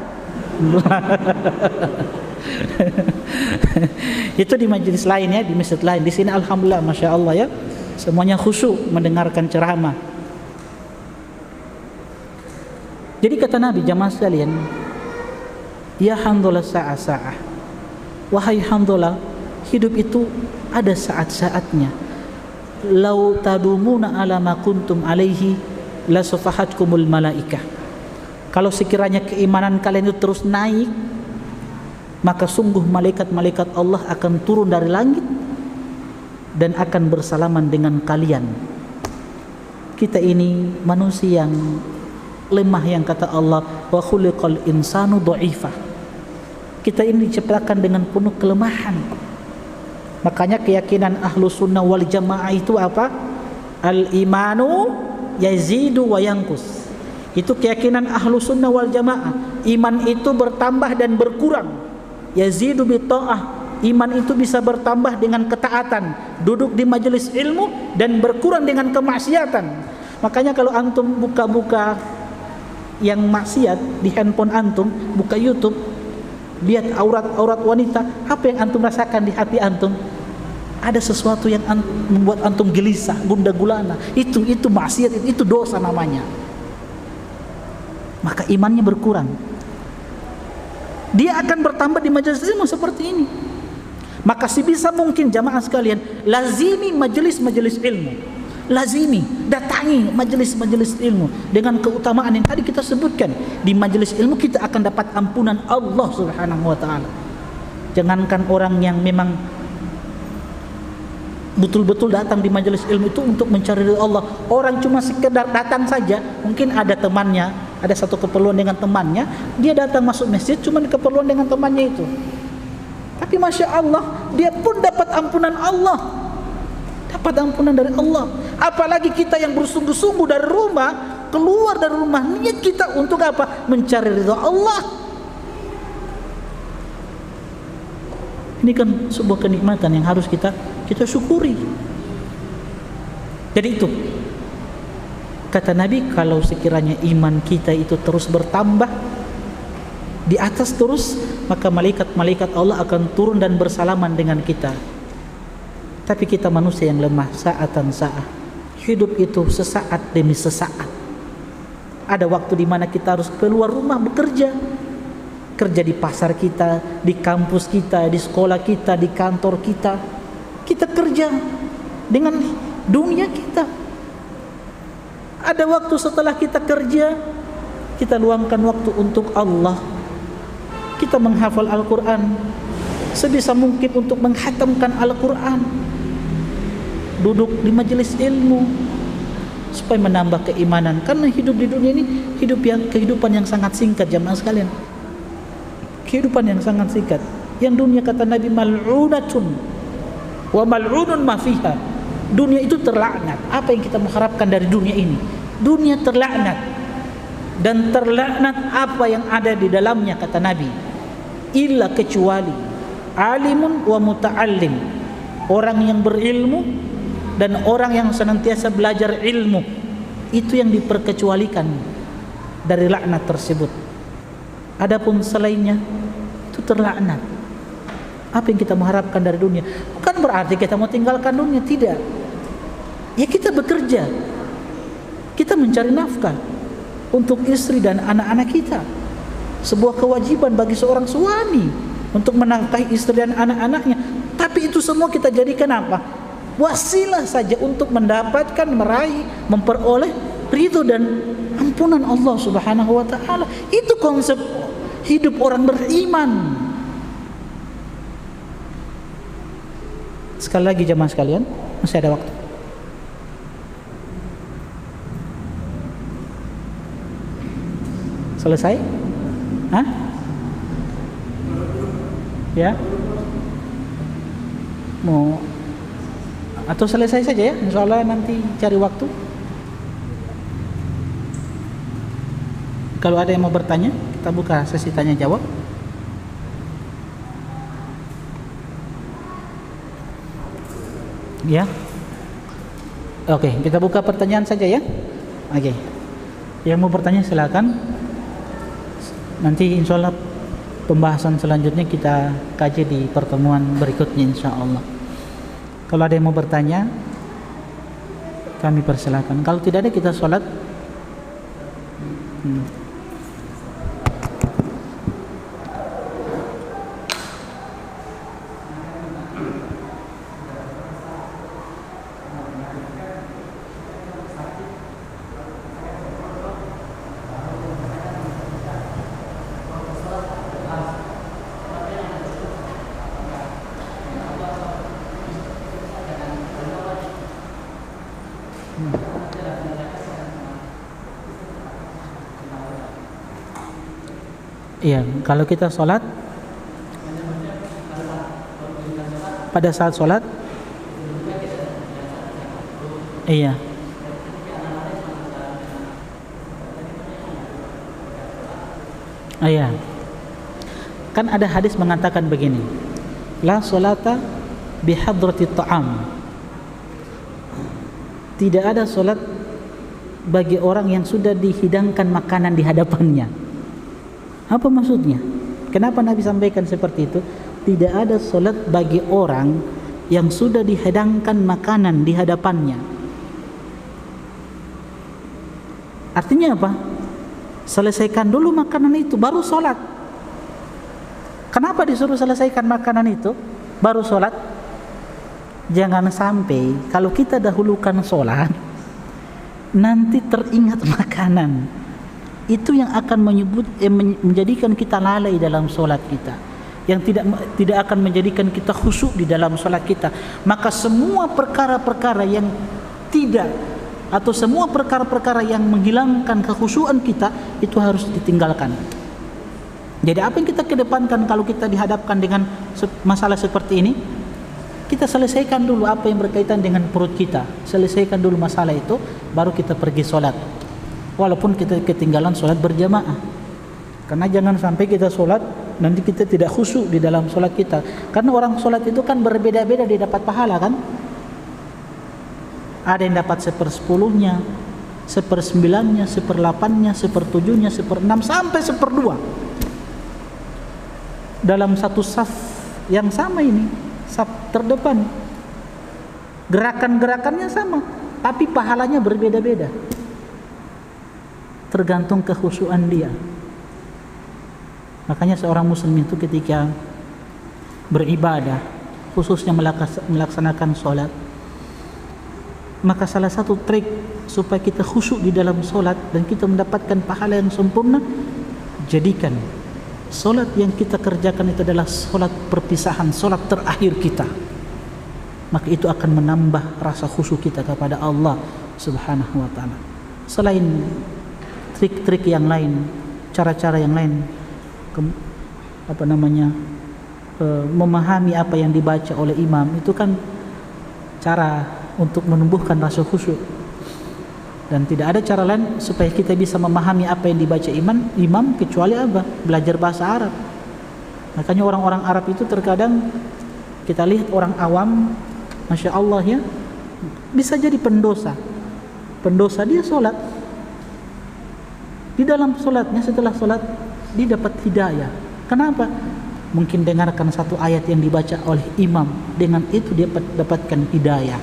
Itu di majelis lain ya, di masjid lain. Di sini alhamdulillah, masya Allah ya, semuanya khusyuk mendengarkan ceramah. Jadi kata Nabi, jamaah sekalian, ya Hanzalah sa'ah-sa'ah. Wahai Hanzalah, hidup itu ada saat-saatnya. Lau tadumuna ala ma kuntum alaihi la safahatkumul malaikah. Kalau sekiranya keimanan kalian itu terus naik, maka sungguh malaikat-malaikat Allah akan turun dari langit dan akan bersalaman dengan kalian. Kita ini manusia yang lemah, yang kata Allah, wa khuliqal insanu dha'ifa. Kita ini diciptakan dengan penuh kelemahan. Makanya keyakinan ahlu sunnah wal jamaah itu apa? Al-imanu yazidu wa yanqus. Itu keyakinan ahlu sunnah wal jamaah. Iman itu bertambah dan berkurang. Yazidu bi ta'ah. Iman itu bisa bertambah dengan ketaatan, duduk di majelis ilmu, dan berkurang dengan kemaksiatan. Makanya kalau antum buka-buka yang maksiat di handphone antum, buka YouTube, lihat aurat-aurat wanita, apa yang antum rasakan di hati antum? Ada sesuatu yang membuat antum gelisah, gundah gulana. Itu maksiat, itu dosa namanya. Maka imannya berkurang. Dia akan bertambah di majelis ilmu seperti ini. Maka sebisa mungkin jamaah sekalian, lazimi majelis-majelis ilmu. Lazimi, datangi majelis-majelis ilmu dengan keutamaan yang tadi kita sebutkan. Di majelis ilmu kita akan dapat ampunan Allah Subhanahu wa taala. Jangankan orang yang memang betul-betul datang di majelis ilmu itu untuk mencari ridha Allah. Orang cuma sekedar datang saja, mungkin ada temannya, ada satu keperluan dengan temannya, dia datang masuk masjid cuma keperluan dengan temannya itu. Tapi Masya Allah, dia pun dapat ampunan Allah, dapat ampunan dari Allah. Apalagi kita yang bersungguh-sungguh dari rumah, keluar dari rumah, niat kita untuk apa? Mencari ridha Allah. Ini kan sebuah kenikmatan yang harus kita syukuri. Jadi itu kata Nabi, kalau sekiranya iman kita itu terus bertambah di atas terus, maka malaikat-malaikat Allah akan turun dan bersalaman dengan kita. Tapi kita manusia yang lemah, sa'atan sa'ah. Hidup itu sesaat demi sesaat. Ada waktu di mana kita harus keluar rumah bekerja. Kerja di pasar kita, di kampus kita, di sekolah kita, di kantor kita. Kita kerja dengan dunia kita. Ada waktu setelah kita kerja, kita luangkan waktu untuk Allah. Kita menghafal Al-Quran, sebisa mungkin untuk menghatamkan Al-Quran, duduk di majelis ilmu supaya menambah keimanan. Karena hidup di dunia ini kehidupan yang sangat singkat jamaah sekalian. Kehidupan yang sangat singkat. Yang dunia kata Nabi mal'unatun wa mal'unun ma fiha. Dunia itu terlaknat. Apa yang kita mengharapkan dari dunia ini? Dunia terlaknat, dan terlaknat apa yang ada di dalamnya kata Nabi. Illa kecuali alimun wa muta'allim, orang yang berilmu dan orang yang senantiasa belajar ilmu. Itu yang diperkecualikan dari laknat tersebut. Adapun selainnya itu terlaknat. Apa yang kita mengharapkan dari dunia? Bukan berarti kita mau tinggalkan dunia, tidak. Ya kita bekerja, kita mencari nafkah untuk istri dan anak-anak kita. Sebuah kewajiban bagi seorang suami untuk menafkahi istri dan anak-anaknya. Tapi itu semua kita jadikan apa? Wasilah saja untuk mendapatkan, meraih, memperoleh ridho dan ampunan Allah Subhanahu wa taala. Itu konsep hidup orang beriman. Sekali lagi jemaah sekalian, masih ada waktu. Selesai? Hah? Ya? Mau atau selesai saja ya? Insyaallah nanti cari waktu. Kalau ada yang mau bertanya, kita buka sesi tanya jawab. Ya. Oke, kita buka pertanyaan saja ya. Oke. Yang mau bertanya silakan. Nanti insya Allah pembahasan selanjutnya kita kaji di pertemuan berikutnya insya Allah. Kalau ada yang mau bertanya, kami persilakan. Kalau tidak ada, kita sholat. Iya, kalau kita sholat, pada saat sholat, iya, iya, kan ada hadis mengatakan begini, la sholata bihadrati ta'am, tidak ada sholat bagi orang yang sudah dihidangkan makanan di hadapannya. Apa maksudnya? Kenapa Nabi sampaikan seperti itu? Tidak ada sholat bagi orang yang sudah dihidangkan makanan di hadapannya. Artinya apa? Selesaikan dulu makanan itu baru sholat. Kenapa disuruh selesaikan makanan itu baru sholat? Jangan sampai kalau kita dahulukan sholat nanti teringat makanan. Itu yang akan menjadikan kita lalai dalam sholat kita, yang tidak akan menjadikan kita khusyuk di dalam sholat kita. Maka semua perkara-perkara yang tidak, atau semua perkara-perkara yang menghilangkan kekhusyuan kita itu harus ditinggalkan. Jadi apa yang kita kedepankan kalau kita dihadapkan dengan masalah seperti ini? Kita selesaikan dulu apa yang berkaitan dengan perut kita, selesaikan dulu masalah itu, baru kita pergi sholat. Walaupun kita ketinggalan sholat berjamaah, karena jangan sampai kita sholat nanti kita tidak khusyuk di dalam sholat kita. Karena orang sholat itu kan berbeda-beda, dia dapat pahala kan. Ada yang dapat 1/10-nya, 1/9-nya, 1/8-nya, 1/7-nya, 1/6 sampai 1/2 dalam satu saf yang sama ini, saf terdepan. Gerakan-gerakannya sama, tapi pahalanya berbeda-beda. Tergantung kekhusyuan dia. Makanya seorang muslim itu ketika beribadah, khususnya melaksanakan sholat, maka salah satu trik supaya kita khusyuk di dalam sholat dan kita mendapatkan pahala yang sempurna, jadikan sholat yang kita kerjakan itu adalah sholat perpisahan, sholat terakhir kita. Maka itu akan menambah rasa khusyuk kita kepada Allah Subhanahu wa ta'ala. Selain trik-trik yang lain, cara-cara yang lain, memahami apa yang dibaca oleh imam, itu kan cara untuk menumbuhkan rasa khusyuk. Dan tidak ada cara lain supaya kita bisa memahami apa yang dibaca imam kecuali apa? Belajar bahasa Arab. Makanya orang-orang Arab itu terkadang kita lihat orang awam, Masya Allah ya, bisa jadi pendosa. Pendosa dia sholat, di dalam sholatnya, setelah sholat dia dapat hidayah. Kenapa? Mungkin dengarkan satu ayat yang dibaca oleh imam, dengan itu dia dapatkan hidayah.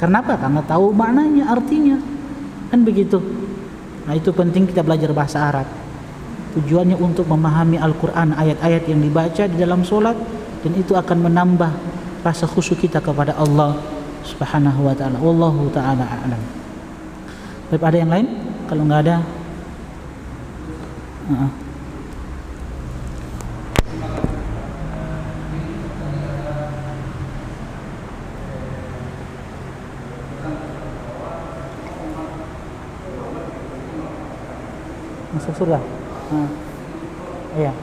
Kenapa? Karena tahu maknanya, artinya, kan begitu. Nah itu penting kita belajar bahasa Arab. Tujuannya untuk memahami Al-Quran, ayat-ayat yang dibaca di dalam sholat, dan itu akan menambah rasa khusyuk kita kepada Allah Subhanahu wa ta'ala. Wallahu ta'ala a'lam. Baik, ada yang lain? Kalau nggak ada, masuk surga. Iya.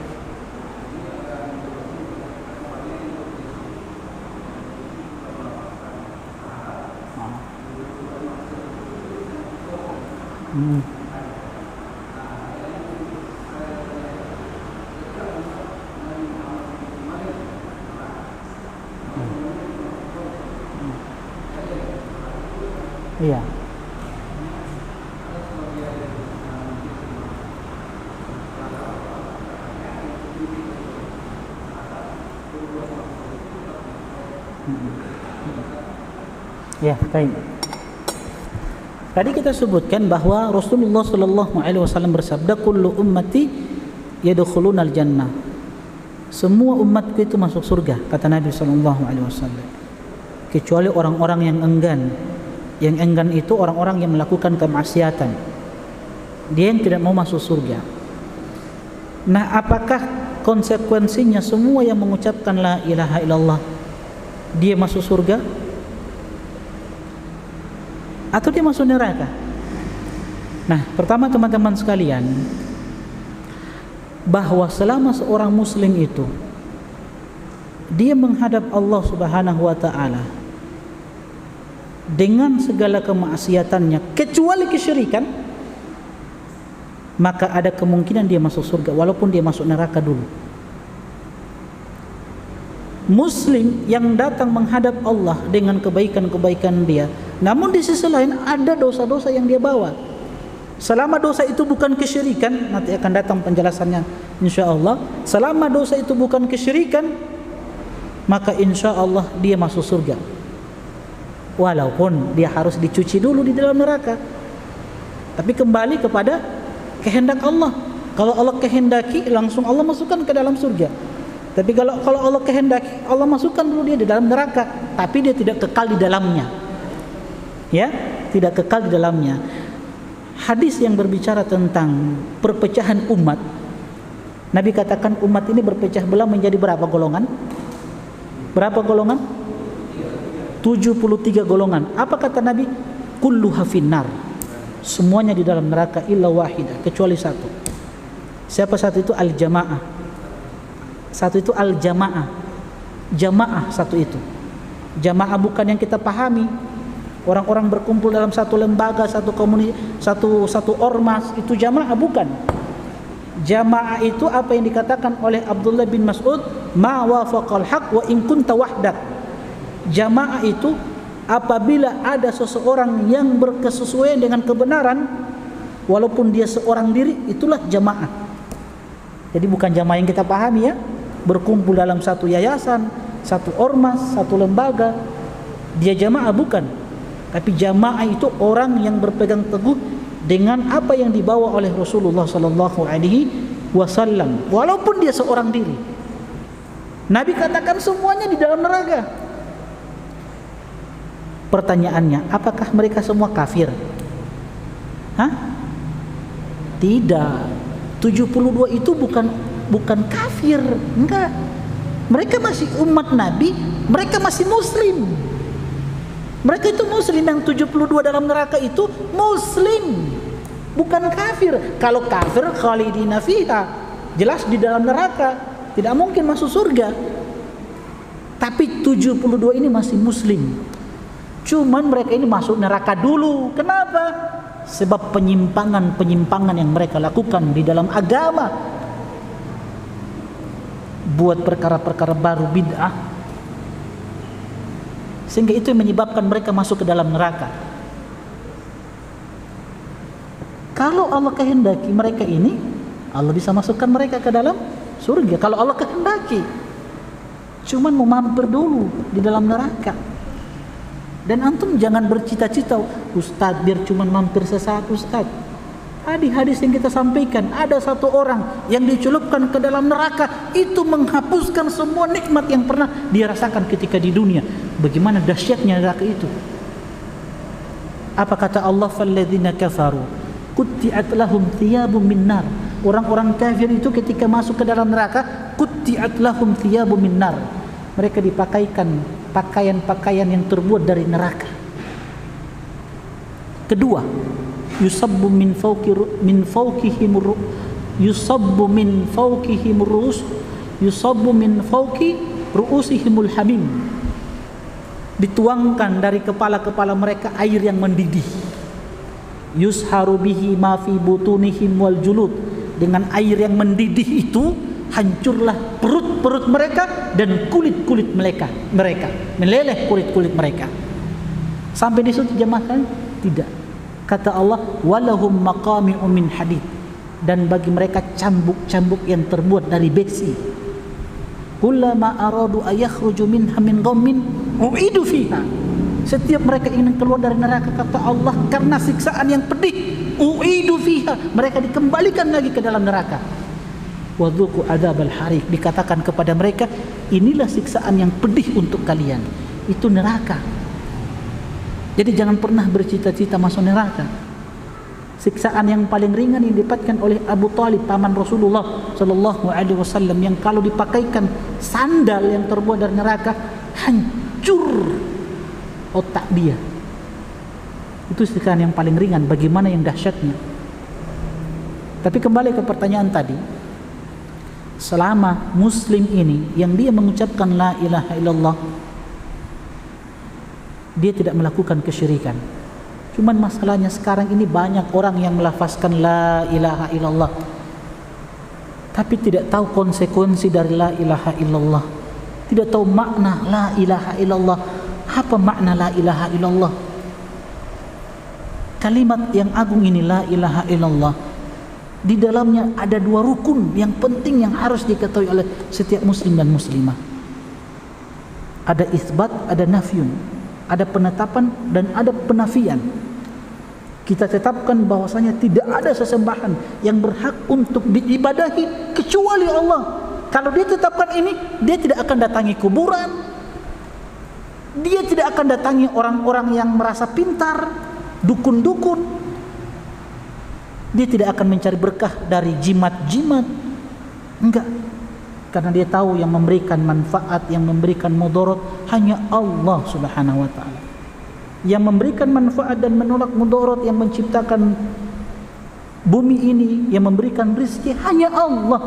Iya. Ya, baik. Tadi kita sebutkan bahwa Rasulullah sallallahu alaihi wasallam bersabda, "Kullu ummati yadkhulunal jannah." Semua umatku itu masuk surga, kata Nabi sallallahu alaihi wasallam. Kecuali orang-orang yang enggan. Yang enggan itu orang-orang yang melakukan kemaksiatan. Dia yang tidak mau masuk surga. Nah, apakah konsekuensinya semua yang mengucapkan la ilaha illallah dia masuk surga? Atau dia masuk neraka? Nah, pertama teman-teman sekalian, bahwa selama seorang muslim itu dia menghadap Allah Subhanahu wa taala dengan segala kemaksiatannya kecuali kesyirikan, maka ada kemungkinan dia masuk surga walaupun dia masuk neraka dulu. Muslim yang datang menghadap Allah dengan kebaikan-kebaikan dia, namun di sisi lain ada dosa-dosa yang dia bawa. Selama dosa itu bukan kesyirikan, nanti akan datang penjelasannya insyaallah. Selama dosa itu bukan kesyirikan, maka insyaallah dia masuk surga. Walaupun dia harus dicuci dulu di dalam neraka. Tapi kembali kepada kehendak Allah. Kalau Allah kehendaki, langsung Allah masukkan ke dalam surga. Tapi kalau Allah kehendaki, Allah masukkan dulu dia di dalam neraka, tapi dia tidak kekal di dalamnya. Ya, tidak kekal di dalamnya. Hadis yang berbicara tentang perpecahan umat, Nabi katakan umat ini berpecah belah menjadi berapa golongan? Berapa golongan? 73 golongan. Apa kata Nabi? Kulluha finnar. Semuanya di dalam neraka illa wahidah, kecuali satu. Siapa satu itu? Al-jamaah. Satu itu al-jamaah. Jamaah satu itu. Jamaah bukan yang kita pahami. Orang-orang berkumpul dalam satu lembaga, satu komunitas, satu ormas, itu jamaah bukan. Jamaah itu apa yang dikatakan oleh Abdullah bin Mas'ud, ma wafaqal haq wa in kunta wahdak. Jamaah itu apabila ada seseorang yang berkesesuaian dengan kebenaran walaupun dia seorang diri, itulah jamaah. Jadi bukan jamaah yang kita pahami ya, berkumpul dalam satu yayasan, satu ormas, satu lembaga, dia jamaah bukan. Tapi jamaah itu orang yang berpegang teguh dengan apa yang dibawa oleh Rasulullah sallallahu alaihi wasallam walaupun dia seorang diri. Nabi katakan semuanya di dalam neraka. Pertanyaannya, apakah mereka semua kafir? Hah? Tidak. 72 itu bukan kafir, enggak. Mereka masih umat Nabi, mereka masih muslim. Mereka itu muslim, yang 72 dalam neraka itu muslim, bukan kafir. Kalau kafir khalidina fiha, jelas di dalam neraka, tidak mungkin masuk surga. Tapi 72 ini masih muslim. Cuman mereka ini masuk neraka dulu. Kenapa? Sebab penyimpangan yang mereka lakukan di dalam agama, buat perkara-perkara baru, bid'ah, sehingga itu yang menyebabkan mereka masuk ke dalam neraka. Kalau Allah kehendaki mereka ini, Allah bisa masukkan mereka ke dalam surga kalau Allah kehendaki. Cuman mau mampir dulu di dalam neraka. Dan antum jangan bercita-cita, Ustaz biar cuman mampir sesaat. Ustaz, hadis yang kita sampaikan, ada satu orang yang dicelupkan ke dalam neraka, itu menghapuskan semua nikmat yang pernah dia rasakan ketika di dunia. Bagaimana dahsyatnya neraka itu. Apa kata Allah? Falladzina kafaru qutti'at lahum thiyabun min nar. Orang-orang kafir itu ketika masuk ke dalam neraka, qutti'at lahum thiyabun min nar. Mereka dipakaikan pakaian-pakaian yang terbuat dari neraka. Kedua, yusabbu min fawqihim ru'usihimul hamim. Dituangkan dari kepala-kepala mereka air yang mendidih. Yusharu bihi ma fi butunihim wal julud. Dengan air yang mendidih itu hancurlah perut-perut mereka dan kulit-kulit mereka. Meleleh kulit-kulit mereka. Sampai di situ jemaah kan? Tidak. Kata Allah, walahum maqami'u min hadid. Dan bagi mereka cambuk-cambuk yang terbuat dari besi. Kullama aradu ayakhruju minha min ghammin u'idu fiha. Setiap mereka ingin keluar dari neraka, kata Allah, karena siksaan yang pedih, u'idu fiha, mereka dikembalikan lagi ke dalam neraka. Wadzuqu adzabal hariq, dikatakan kepada mereka, inilah siksaan yang pedih untuk kalian. Itu neraka. Jadi jangan pernah bercita-cita masuk neraka. Siksaan yang paling ringan yang didapatkan oleh Abu Talib, paman Rasulullah sallallahu alaihi wasallam, yang kalau dipakaikan sandal yang terbuat dari neraka, hancur otak dia. Itu siksaan yang paling ringan. Bagaimana yang dahsyatnya. Tapi kembali ke pertanyaan tadi, selama muslim ini yang dia mengucapkan la ilaha illallah, dia tidak melakukan kesyirikan. Cuman masalahnya sekarang ini banyak orang yang melafazkan la ilaha illallah tapi tidak tahu konsekuensi dari la ilaha illallah, tidak tahu makna la ilaha illallah. Apa makna la ilaha illallah? Kalimat yang agung ini, la ilaha illallah, di dalamnya ada dua rukun yang penting yang harus diketahui oleh setiap muslim dan muslimah. Ada isbat, ada nafyun, ada penetapan dan ada penafian. Kita tetapkan bahwasanya tidak ada sesembahan yang berhak untuk diibadahi kecuali Allah. Kalau dia tetapkan ini, dia tidak akan datangi kuburan, dia tidak akan datangi orang-orang yang merasa pintar, dukun-dukun. Dia tidak akan mencari berkah dari jimat-jimat. Enggak. Karena dia tahu yang memberikan manfaat, yang memberikan mudarat hanya Allah Subhanahu wa taala. Yang memberikan manfaat dan menolak mudarat, yang menciptakan bumi ini, yang memberikan rezeki hanya Allah,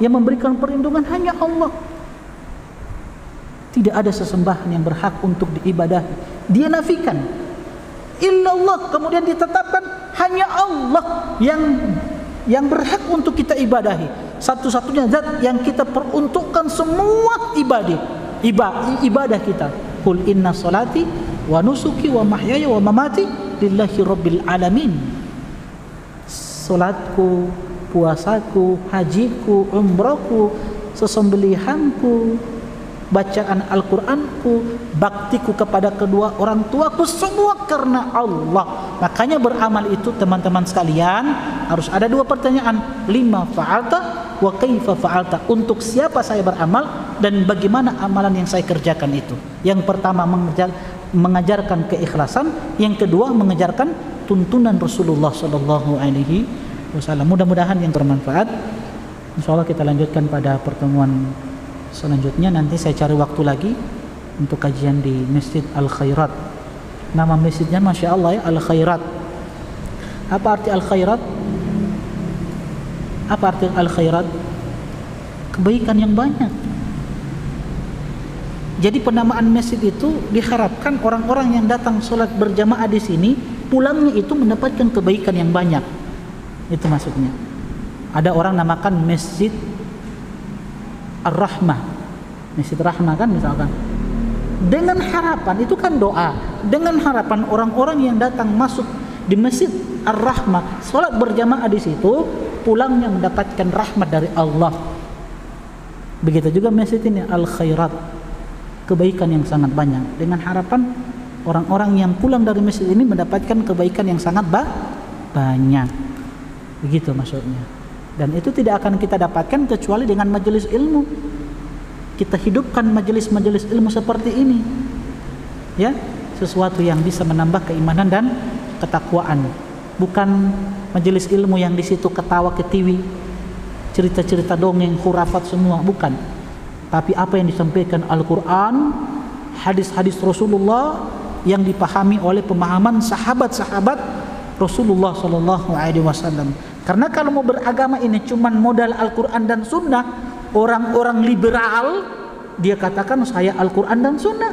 yang memberikan perlindungan hanya Allah. Tidak ada sesembahan yang berhak untuk diibadahi. Dia nafikan illallah, kemudian ditetapkan hanya Allah yang berhak untuk kita ibadahi. Satu-satunya zat yang kita peruntukkan semua ibadah kita. Qul inna salati wa nusuki wa mahyaya wa mamati lillahi rabbil alamin. Salatku, puasaku, hajiku, umrahku, sesembelihanku, bacaan Al-Qur'anku, baktiku kepada kedua orang tuaku, semua karena Allah. Makanya beramal itu teman-teman sekalian harus ada dua pertanyaan. Lima fa'alta wa kaifa fa'alta. Untuk siapa saya beramal dan bagaimana amalan yang saya kerjakan itu. Yang pertama mengajarkan keikhlasan, yang kedua mengajarkan tuntunan Rasulullah sallallahu alaihi wasallam. Mudah-mudahan yang bermanfaat. Insyaallah kita lanjutkan pada pertemuan selanjutnya. Nanti saya cari waktu lagi untuk kajian di Masjid Al-Khairat. Nama masjidnya Masya Allah ya, Al-Khairat. Apa arti Al-Khairat? Apa arti Al-Khairat? Kebaikan yang banyak. Jadi penamaan masjid itu diharapkan orang-orang yang datang sholat berjamaah di sini pulangnya itu mendapatkan kebaikan yang banyak. Itu maksudnya. Ada orang namakan Masjid Ar-Rahmah, Masjid Rahmah kan misalkan. Dengan harapan, itu kan doa, dengan harapan orang-orang yang datang masuk di Masjid Ar-Rahmah, sholat berjamaah di situ, pulangnya mendapatkan rahmat dari Allah. Begitu juga masjid ini Al-Khairat, kebaikan yang sangat banyak. Dengan harapan orang-orang yang pulang dari masjid ini mendapatkan kebaikan yang sangat banyak. Begitu maksudnya. Dan itu tidak akan kita dapatkan kecuali dengan majelis ilmu. Kita hidupkan majelis-majelis ilmu seperti ini, ya, sesuatu yang bisa menambah keimanan dan ketakwaan. Bukan majelis ilmu yang di situ ketawa ketiwi, cerita-cerita dongeng, khurafat semua, bukan. Tapi apa yang disampaikan Al-Quran, hadis-hadis Rasulullah yang dipahami oleh pemahaman sahabat-sahabat Rasulullah Sallallahu Alaihi Wasallam. Karena kalau mau beragama ini cuman modal Al-Quran dan Sunnah, orang-orang liberal dia katakan saya Al-Quran dan Sunnah.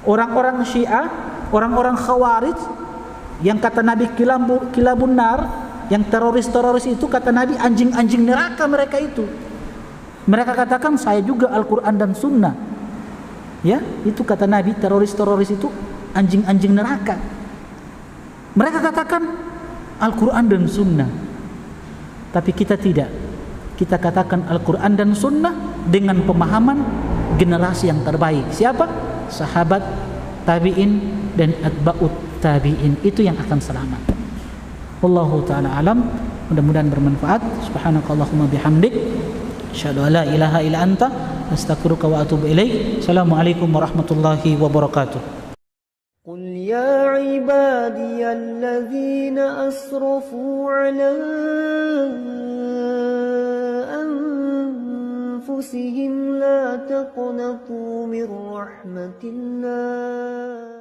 Orang-orang Syiah, orang-orang Khawarij yang kata Nabi kilabun nar, yang teroris-teroris itu kata Nabi anjing-anjing neraka mereka itu. Mereka katakan saya juga Al-Quran dan Sunnah. Ya, itu kata Nabi, teroris-teroris itu anjing-anjing neraka. Mereka katakan Al-Quran dan Sunnah. Tapi kita tidak. Kita katakan Al-Quran dan Sunnah dengan pemahaman generasi yang terbaik. Siapa? Sahabat, tabi'in dan atba'ut tabi'in. Itu yang akan selamat. Wallahu ta'ala alam. Mudah-mudahan bermanfaat. Subhanakallahumma bihamdik, asyhadu an la ilaha illa anta, astaghfiruka wa atubu ilaik. Assalamualaikum warahmatullahi wabarakatuh. قل يا عبادي الذين أسرفوا على أنفسهم لا تقنطوا من رحمة الله